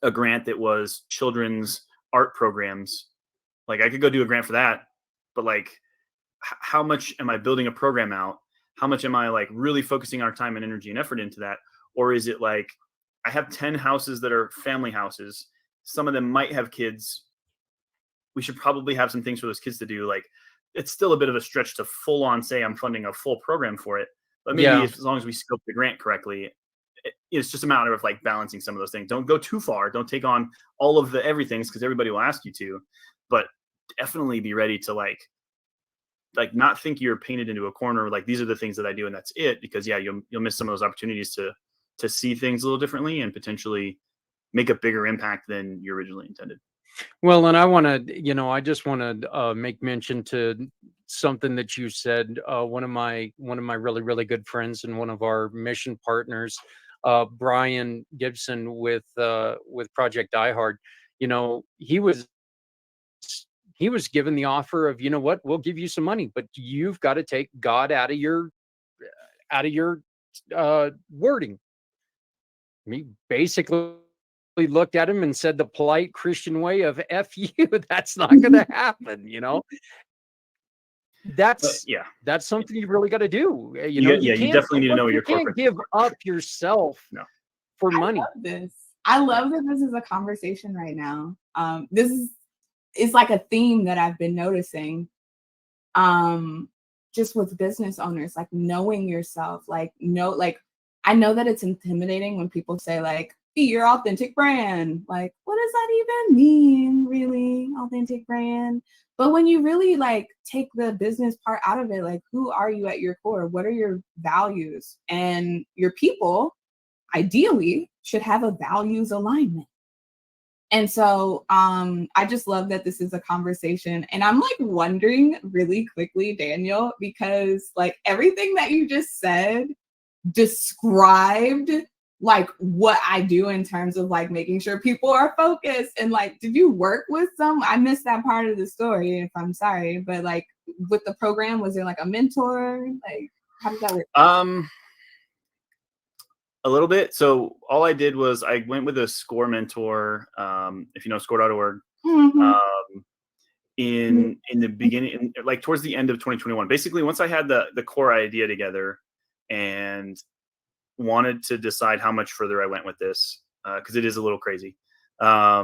a grant that was children's art programs. Like I could go do a grant for that, but like, how much am I building a program out? How much am I like really focusing our time and energy and effort into that? Or is it like, I have 10 houses that are family houses. Some of them might have kids. We should probably have some things for those kids to do. Like, it's still a bit of a stretch to full on say I'm funding a full program for it, but maybe as long as we scope the grant correctly, it's just a matter of like balancing some of those things. Don't go too far. Don't take on all of the everythings because everybody will ask you to, but definitely be ready to like not think you're painted into a corner. Like these are the things that I do and that's it, because you'll miss some of those opportunities to see things a little differently and potentially make a bigger impact than you originally intended. Well, and I just want to make mention to something that you said. One of my really, really good friends and one of our mission partners, Brian Gibson with Project Die Hard, he was given the offer of, you know what, we'll give you some money, but you've got to take God out of your wording. He basically looked at him and said the polite Christian way of F you. That's not going to happen, That's something you really got to do. You definitely need to know your corporate. You can't give up yourself for money. I love that this is a conversation right now. It's like a theme that I've been noticing. Just with business owners, like knowing yourself, I know that it's intimidating when people say like, be your authentic brand. Like, what does that even mean, really? Authentic brand. But when you really like take the business part out of it, like who are you at your core? What are your values? And your people ideally should have a values alignment. And so I just love that this is a conversation. And I'm like wondering really quickly, Daniel, because like everything that you just said described like what I do in terms of like making sure people are focused. And like, did you work with I missed that part of the story, if I'm sorry, but like with the program, was there like a mentor? Like, how did that work? A little bit. So all I did was I went with a SCORE mentor, if you know score.org, in the beginning, like towards the end of 2021. Basically, once I had the core idea together and wanted to decide how much further I went with this, because it is a little crazy. I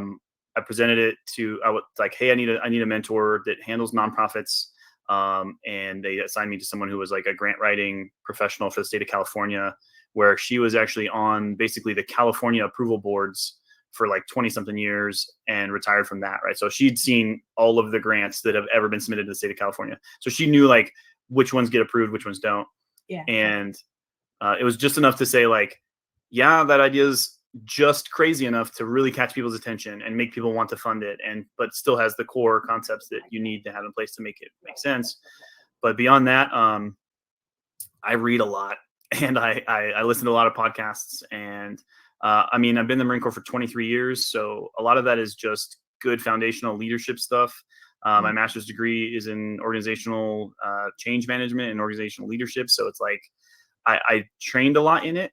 presented it to, I was like, hey, I need a mentor that handles nonprofits. And they assigned me to someone who was like a grant writing professional for the state of California, where she was actually on basically the California approval boards for like 20 something years and retired from that. Right. So she'd seen all of the grants that have ever been submitted to the state of California. So she knew like which ones get approved, which ones don't. Yeah. And it was just enough to say like, yeah, that idea is just crazy enough to really catch people's attention and make people want to fund it. But still has the core concepts that you need to have in place to make it make sense. But beyond that, I read a lot and I listen to a lot of podcasts, and I mean, I've been in the Marine Corps for 23 years. So a lot of that is just good foundational leadership stuff. My master's degree is in organizational change management and organizational leadership. So it's like, I trained a lot in it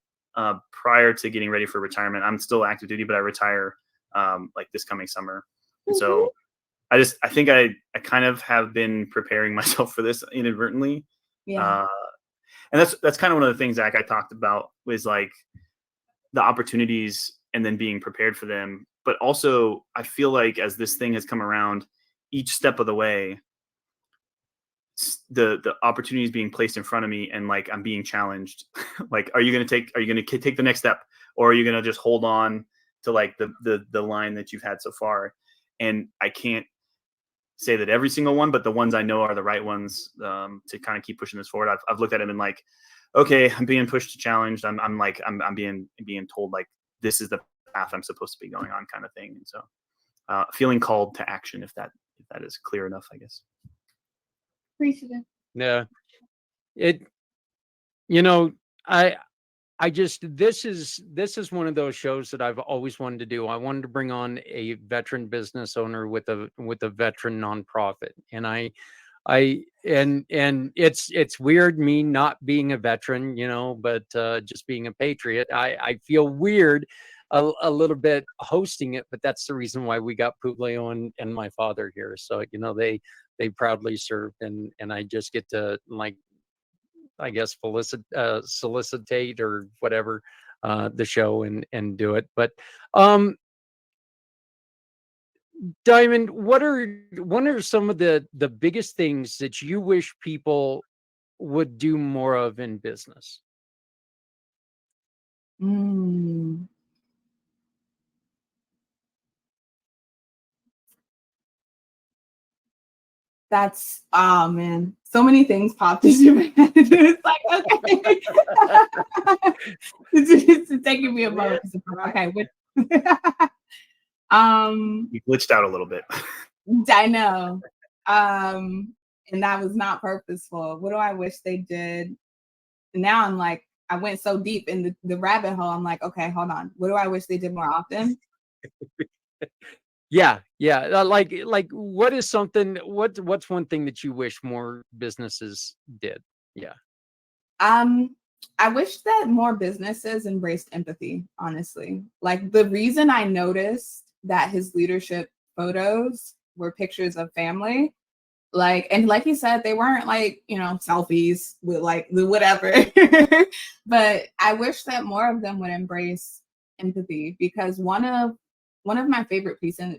prior to getting ready for retirement. I'm still active duty, but I retire like this coming summer. And so I think I kind of have been preparing myself for this inadvertently. Yeah. And that's kind of one of the things, Zach, I talked about, was like the opportunities and then being prepared for them. But also I feel like as this thing has come around, each step of the way, the opportunities being placed in front of me, and like I'm being challenged. Like, are you going to take the next step, or are you going to just hold on to like the line that you've had so far? And I can't say that every single one, but the ones I know are the right ones to kind of keep pushing this forward. I've looked at them and like, okay, I'm being pushed to challenged. I'm being told like this is the path I'm supposed to be going on, kind of thing. And so feeling called to action, if that is clear enough, I guess. Appreciate it. Yeah. I just this is one of those shows that I've always wanted to do. I wanted to bring on a veteran business owner with a veteran nonprofit, and and it's weird me not being a veteran, but just being a patriot. I feel weird a little bit hosting it, but that's the reason why we got Publio and my father here. So they proudly served, and I just get to, like, I guess solicitate or whatever the show and do it. But Diamond, what are some of the biggest things that you wish people would do more of in business? Mm. That's, oh man, so many things popped into my head. It's like, okay. it's taking me a moment. Okay, You glitched out a little bit. I know. And that was not purposeful. What do I wish they did? Now I'm like, I went so deep in the rabbit hole. I'm like, okay, hold on. What do I wish they did more often? Yeah. Like what is something? What's one thing that you wish more businesses did? Yeah. I wish that more businesses embraced empathy. Honestly, like the reason I noticed that his leadership photos were pictures of family, and like he said, they weren't like, selfies with like the whatever. But I wish that more of them would embrace empathy, because one of my favorite pieces,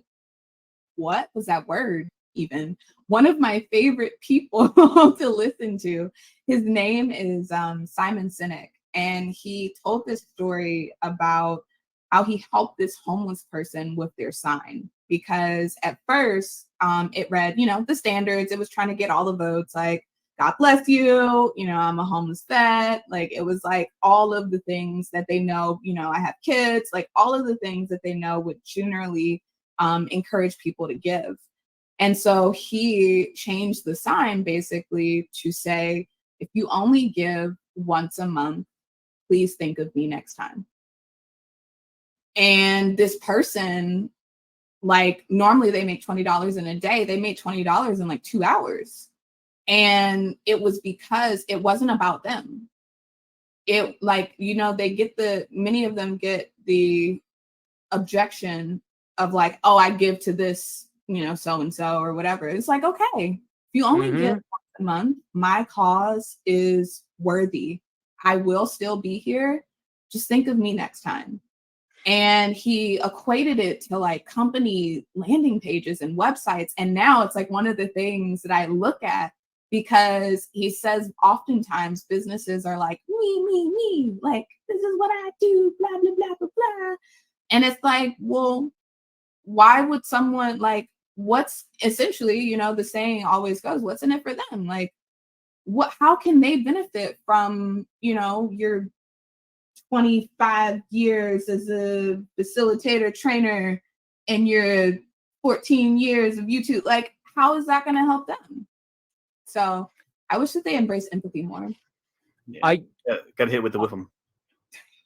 what was that word even? One of my favorite people to listen to, his name is Simon Sinek, and he told this story about how he helped this homeless person with their sign, because at first it read, the standards. It was trying to get all the votes, like, God bless you, I'm a homeless vet. Like, it was like all of the things that they know, I have kids, like all of the things that they know would generally encourage people to give. And so he changed the sign basically to say, if you only give once a month, please think of me next time. And this person, like, normally they make $20 in a day. They made $20 in like 2 hours. And it was because it wasn't about them. It, like, many of them get the objection of like, oh, I give to this, so-and-so or whatever. It's like, okay, if you only give once a month, my cause is worthy. I will still be here. Just think of me next time. And he equated it to like company landing pages and websites. And now it's like one of the things that I look at, because he says oftentimes businesses are like, me, like, this is what I do, blah, blah, blah, blah, blah. And it's like, well, why would someone, like, what's essentially, the saying always goes, what's in it for them? Like, how can they benefit from, your 25 years as a facilitator trainer and your 14 years of YouTube? Like, how is that going to help them? So I wish that they embrace empathy more. Yeah. I got hit with the whiffum.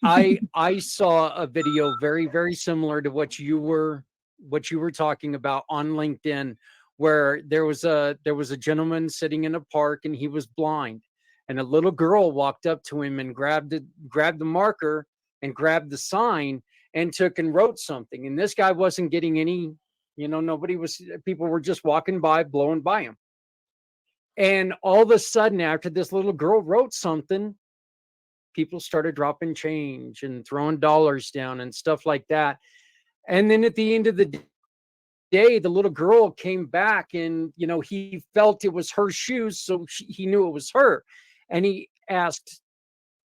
I saw a video very, very similar to what you were talking about on LinkedIn, where there was a gentleman sitting in a park and he was blind, and a little girl walked up to him and grabbed the marker and grabbed the sign and took and wrote something. And this guy wasn't getting any, people were just walking by, blowing by him. And all of a sudden, after this little girl wrote something, people started dropping change and throwing dollars down and stuff like that. And then at the end of the day, the little girl came back and, he felt it was her shoes. So he knew it was her. And he asked,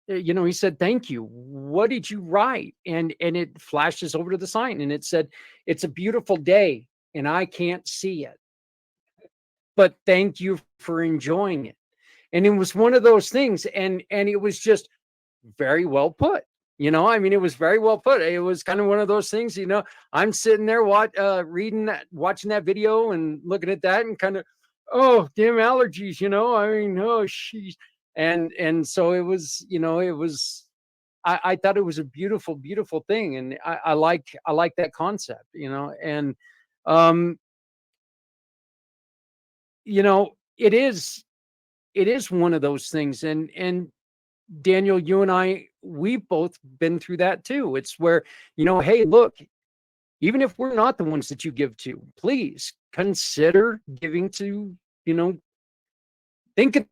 he said, thank you. What did you write? And it flashes over to the sign and it said, it's a beautiful day and I can't see it, but thank you for enjoying it. And it was one of those things. And it was just very well put. It was very well put. It was kind of one of those things, I'm sitting there watching that video and looking at that and kind of, oh, damn allergies, oh, sheesh. And so it was, I thought it was a beautiful, beautiful thing. And I like that concept, and, it is one of those things. And Daniel, you and I, we've both been through that too. It's where, hey, look, even if we're not the ones that you give to, please consider giving to, think of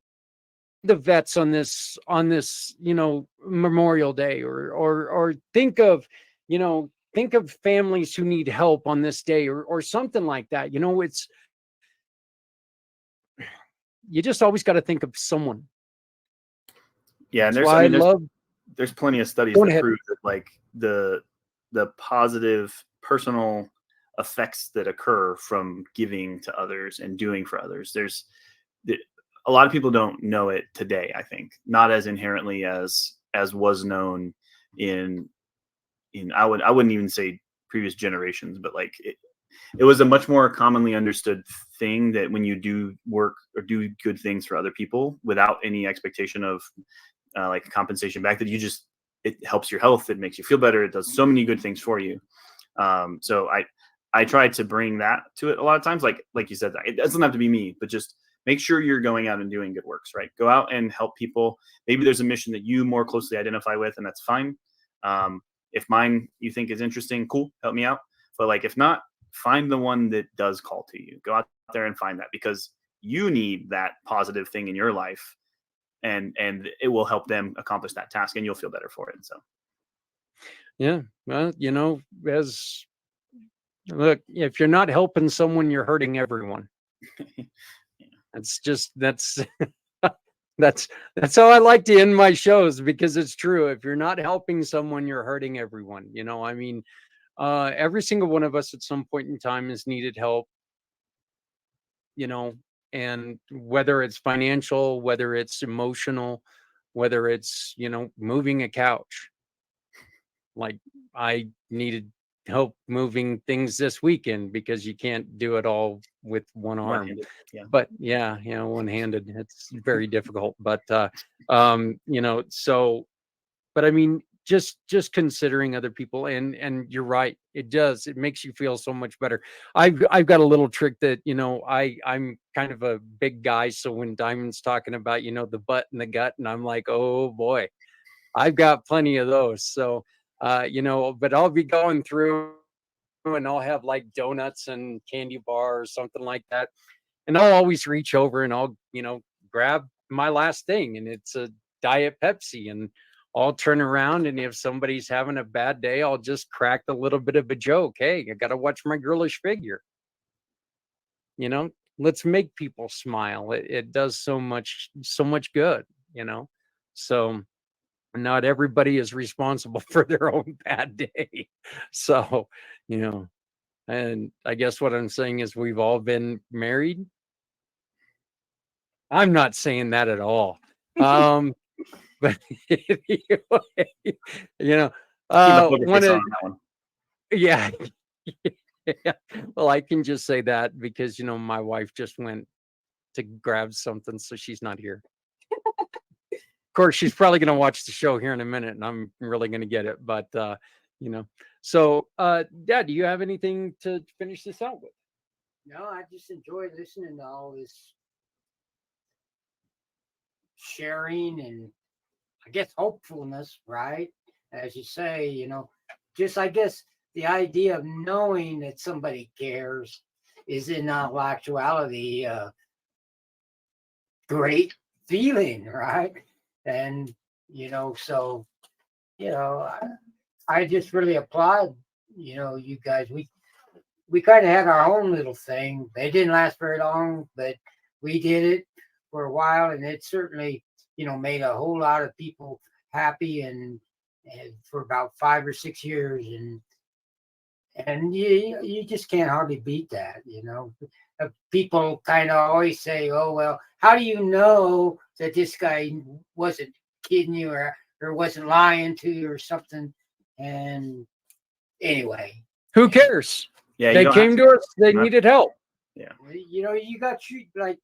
the vets on this, Memorial Day, or think of, families who need help on this day, or something like that. It's, you just always got to think of someone. Yeah, and That's why there's plenty of studies Go that ahead. prove that like the positive personal effects that occur from giving to others and doing for others. A lot of people don't know it today, I think, not as inherently as was known in I wouldn't even say previous generations, but like it was a much more commonly understood thing that when you do work or do good things for other people without any expectation of like compensation back, that it helps your health, it makes you feel better, it does so many good things for you. So I try to bring that to it a lot of times, like you said, it doesn't have to be me, but just make sure you're going out and doing good works, right? Go out and help people. Maybe there's a mission that you more closely identify with, and that's fine. If mine you think is interesting, cool, help me out. But like, if not, find the one that does call to you. Go out there and find that, because you need that positive thing in your life, and it will help them accomplish that task, and you'll feel better for it. So Yeah, well, look, if you're not helping someone, you're hurting everyone. That's that's how I like to end my shows, because it's true. If you're not helping someone, you're hurting everyone. I mean, every single one of us at some point in time has needed help, and whether it's financial, whether it's emotional, whether it's, moving a couch. Like, I needed help moving things this weekend because you can't do it all with one arm. one-handed, yeah. But yeah, one-handed, it's very difficult. But so, but I mean, just considering other people, and you're right, it makes you feel so much better. I've got a little trick that, I'm kind of a big guy, so when Diamond's talking about, the butt and the gut, and I'm like, oh boy, I've got plenty of those. So but I'll be going through and I'll have like donuts and candy bar or something like that, and I'll always reach over and I'll grab my last thing, and it's a Diet Pepsi, and I'll turn around, and if somebody's having a bad day, I'll just crack a little bit of a joke. Hey, I got to watch my girlish figure. Let's make people smile. It does so much good. So not everybody is responsible for their own bad day. So, and I guess what I'm saying is we've all been married. I'm not saying that at all. But yeah. Yeah. Well, I can just say that because, my wife just went to grab something, so she's not here. Of course, she's probably going to watch the show here in a minute, and I'm really going to get it. But, so, Dad, do you have anything to finish this out with? No, I just enjoy listening to all this sharing and, I guess, hopefulness, right? As you say, just, I guess, the idea of knowing that somebody cares is in all actuality a great feeling, right? And, so, I just really applaud, you guys. We kind of had our own little thing. They didn't last very long, but we did it for a while, and it certainly, made a whole lot of people happy, and for about 5 or 6 years, and you just can't hardly beat that. People kind of always say, "Oh well, how do you know that this guy wasn't kidding you or wasn't lying to you or something?" And anyway, who cares? Yeah, they came to us. They needed help. Yeah, you got you like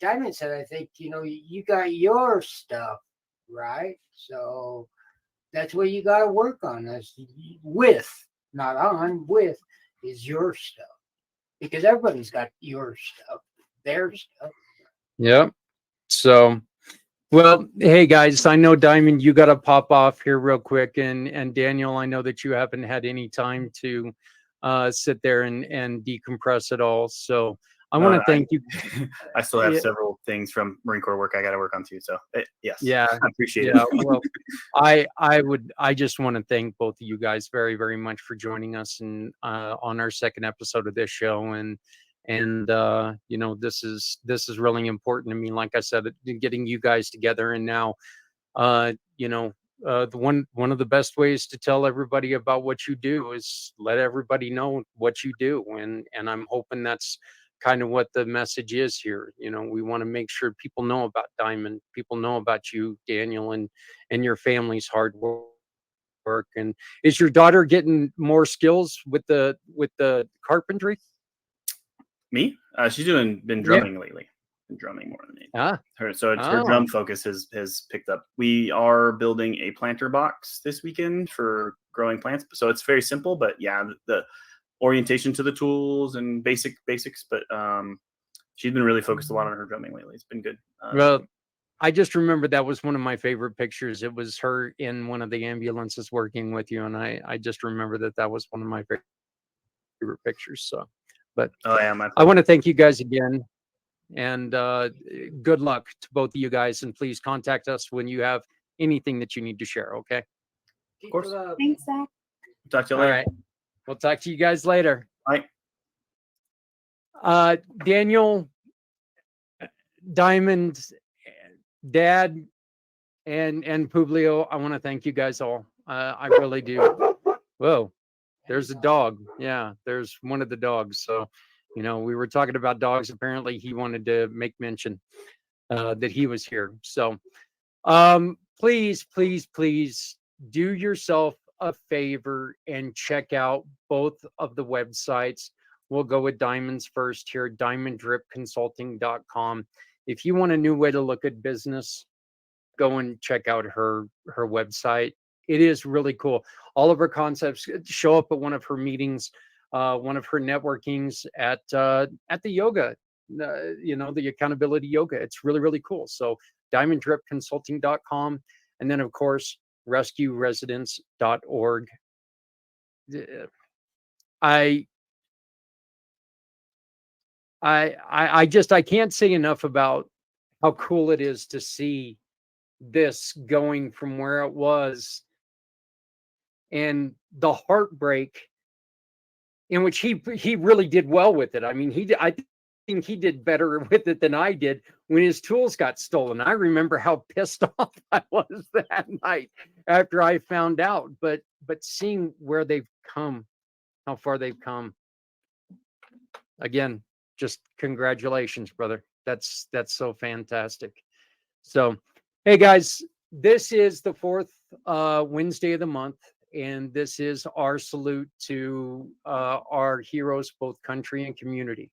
Diamond said. I think you got your stuff right. So that's what you got to work on. That's with, not on, with is your stuff, because everybody's got your stuff, their stuff. Yep. So, well, hey guys, I know Diamond, you got to pop off here real quick, and Daniel, I know that you haven't had any time to sit there and decompress at all. So I want to thank you. I still have Yeah. several things from Marine Corps work I got to work on too. So yes, Yeah, I appreciate yeah. it. Well, I just want to thank both of you guys very, very much for joining us and on our second episode of this show. And you know, this is really important to me. Like I said, getting you guys together, and now you know, the one of the best ways to tell everybody about what you do is let everybody know what you do, and I'm hoping that's kind of what the message is here. You know, we want to make sure people know about Diamond, people know about you, Daniel, and your family's hard work. And is your daughter getting more skills with the carpentry? Me? She's been Yeah. drumming lately. Been drumming more than me. Ah, Her Oh. drum focus has picked up. We are building a planter box this weekend for growing plants. So it's very simple, but yeah, the orientation to the tools and basics. But she's been really focused a lot on her drumming lately. It's been good. well, I just remember that was one of my favorite pictures. It was her in one of the ambulances working with you, and I just remember that was one of my favorite pictures. So, but oh yeah, my I want to thank you guys again, and good luck to both of you guys. And please contact us when you have anything that you need to share. Okay. Keep course. it up. Thanks, Zach. talk to you All later. right. We'll talk to you guys later. Bye. Daniel, Diamond, Dad, and Publio, I want to thank you guys all. I really do. Whoa, there's a dog. Yeah, there's one of the dogs. So, you know, we were talking about dogs. Apparently, he wanted to make mention that he was here. So, please, please, please do yourself a favor and check out both of the websites. We'll go with Diamonds first here, diamonddripconsulting.com. If you want a new way to look at business, go and check out her website. It is really cool. All of her concepts show up at one of her meetings, one of her networkings at the yoga, you know, the accountability yoga. It's really, really cool. So diamonddripconsulting.com, and then of course rescueresidents.org. I can't say enough about how cool it is to see this going from where it was, and the heartbreak in which he really did well with it. I mean, I think he did better with it than I did when his tools got stolen. I remember how pissed off I was that night after I found out. But seeing where they've come, how far they've come, again, just congratulations, brother. That's so fantastic. So, hey guys, this is the fourth Wednesday of the month, and this is our salute to our heroes, both country and community,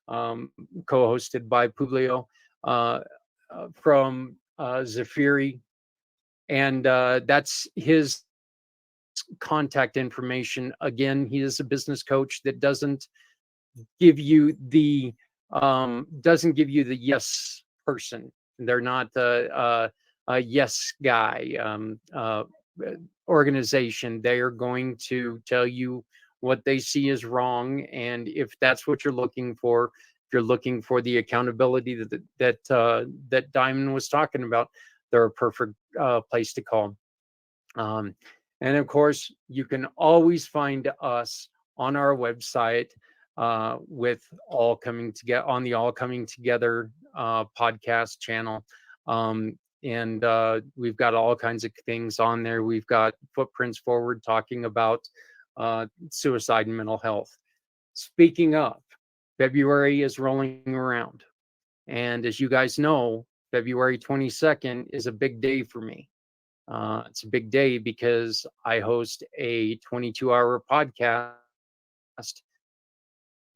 co-hosted by Publio from Zafeiri, and that's his contact information. Again, he is a business coach that doesn't give you the yes person. They're not a yes guy organization. They are going to tell you what they see is wrong, and if that's what you're looking for, if you're looking for the accountability that Diamond was talking about, they're a perfect place to call. And of course, you can always find us on our website with All Coming Together, on the All Coming Together podcast channel. And we've got all kinds of things on there. We've got Footprints Forward talking about suicide and mental health. Speaking of, February is rolling around. And as you guys know, February 22nd is a big day for me. It's a big day because I host a 22-hour podcast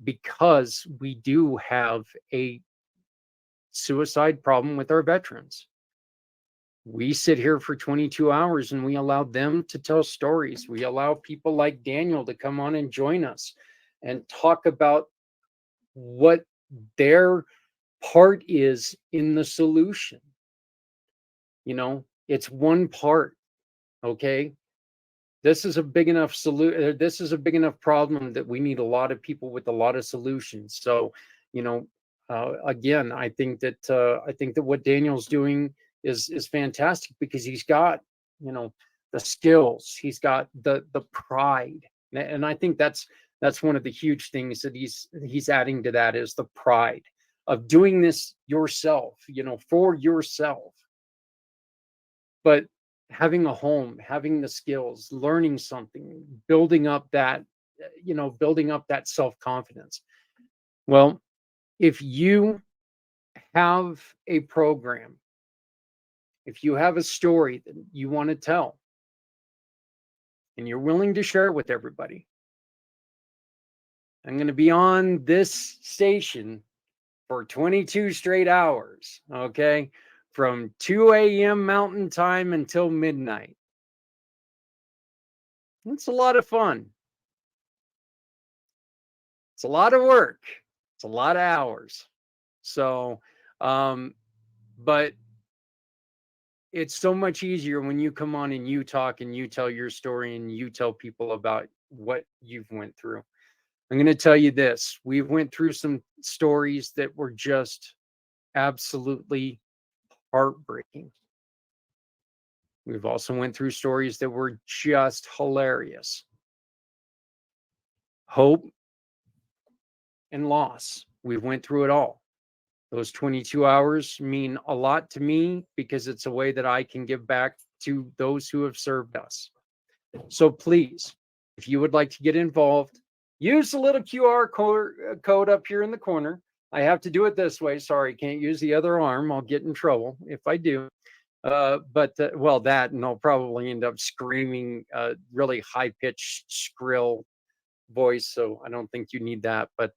because we do have a suicide problem with our veterans. We sit here for 22 hours and we allow them to tell stories. We allow people like Daniel to come on and join us and talk about what their part is in the solution. You know, it's one part. Okay. This is a big enough this is a big enough problem that we need a lot of people with a lot of solutions. So, you know, again, I think that what Daniel's doing is fantastic, because he's got, you know, the skills, he's got the pride, and I think that's one of the huge things that he's adding to that, is the pride of doing this yourself, you know, for yourself, but having a home, having the skills, learning something, building up that, you know, building up that self-confidence. Well, if you have a program, if you have a story that you want to tell and you're willing to share it with everybody, I'm going to be on this station for 22 straight hours, okay? From 2 a.m. Mountain Time until midnight. It's a lot of fun. It's a lot of work. It's a lot of hours. So, but it's so much easier when you come on and you talk and you tell your story and you tell people about what you've went through. I'm going to tell you this. We went through some stories that were just absolutely heartbreaking. We've also went through stories that were just hilarious. Hope and loss. We went through it all. Those 22 hours mean a lot to me, because it's a way that I can give back to those who have served us. So please, if you would like to get involved, use the little QR code up here in the corner. I have to do it this way. Sorry, can't use the other arm. I'll get in trouble if I do. Well, that, and I'll probably end up screaming a really high-pitched, shrill voice. So I don't think you need that. But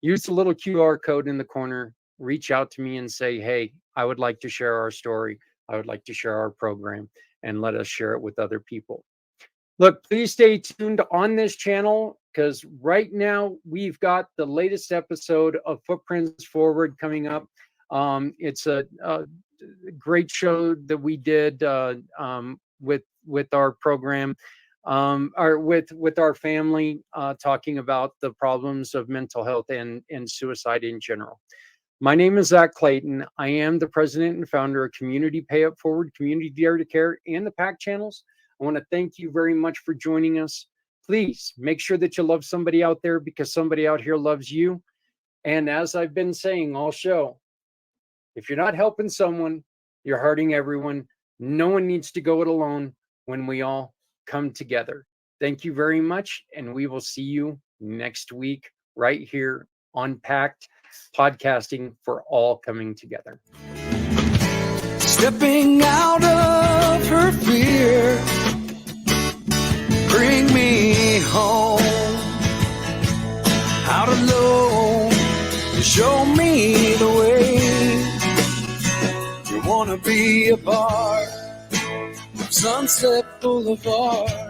use the little QR code in the corner. Reach out to me and say, hey, I would like to share our story. I would like to share our program, and let us share it with other people. Look, please stay tuned on this channel, because right now we've got the latest episode of Footprints Forward coming up. It's a great show that we did with our program, or with our family, talking about the problems of mental health and suicide in general. My name is Zach Clayton. I am the president and founder of Community Pay Up Forward, Community Dare to Care, and the PAC channels. I want to thank you very much for joining us. Please make sure that you love somebody out there, because somebody out here loves you. And as I've been saying all show, if you're not helping someone, you're hurting everyone. No one needs to go it alone when we all come together. Thank you very much. And we will see you next week right here on Pact Podcasting for All Coming Together. Stepping out of her fear, bring me home. Out alone, to show me the way. You wanna be a part of Sunset Boulevard.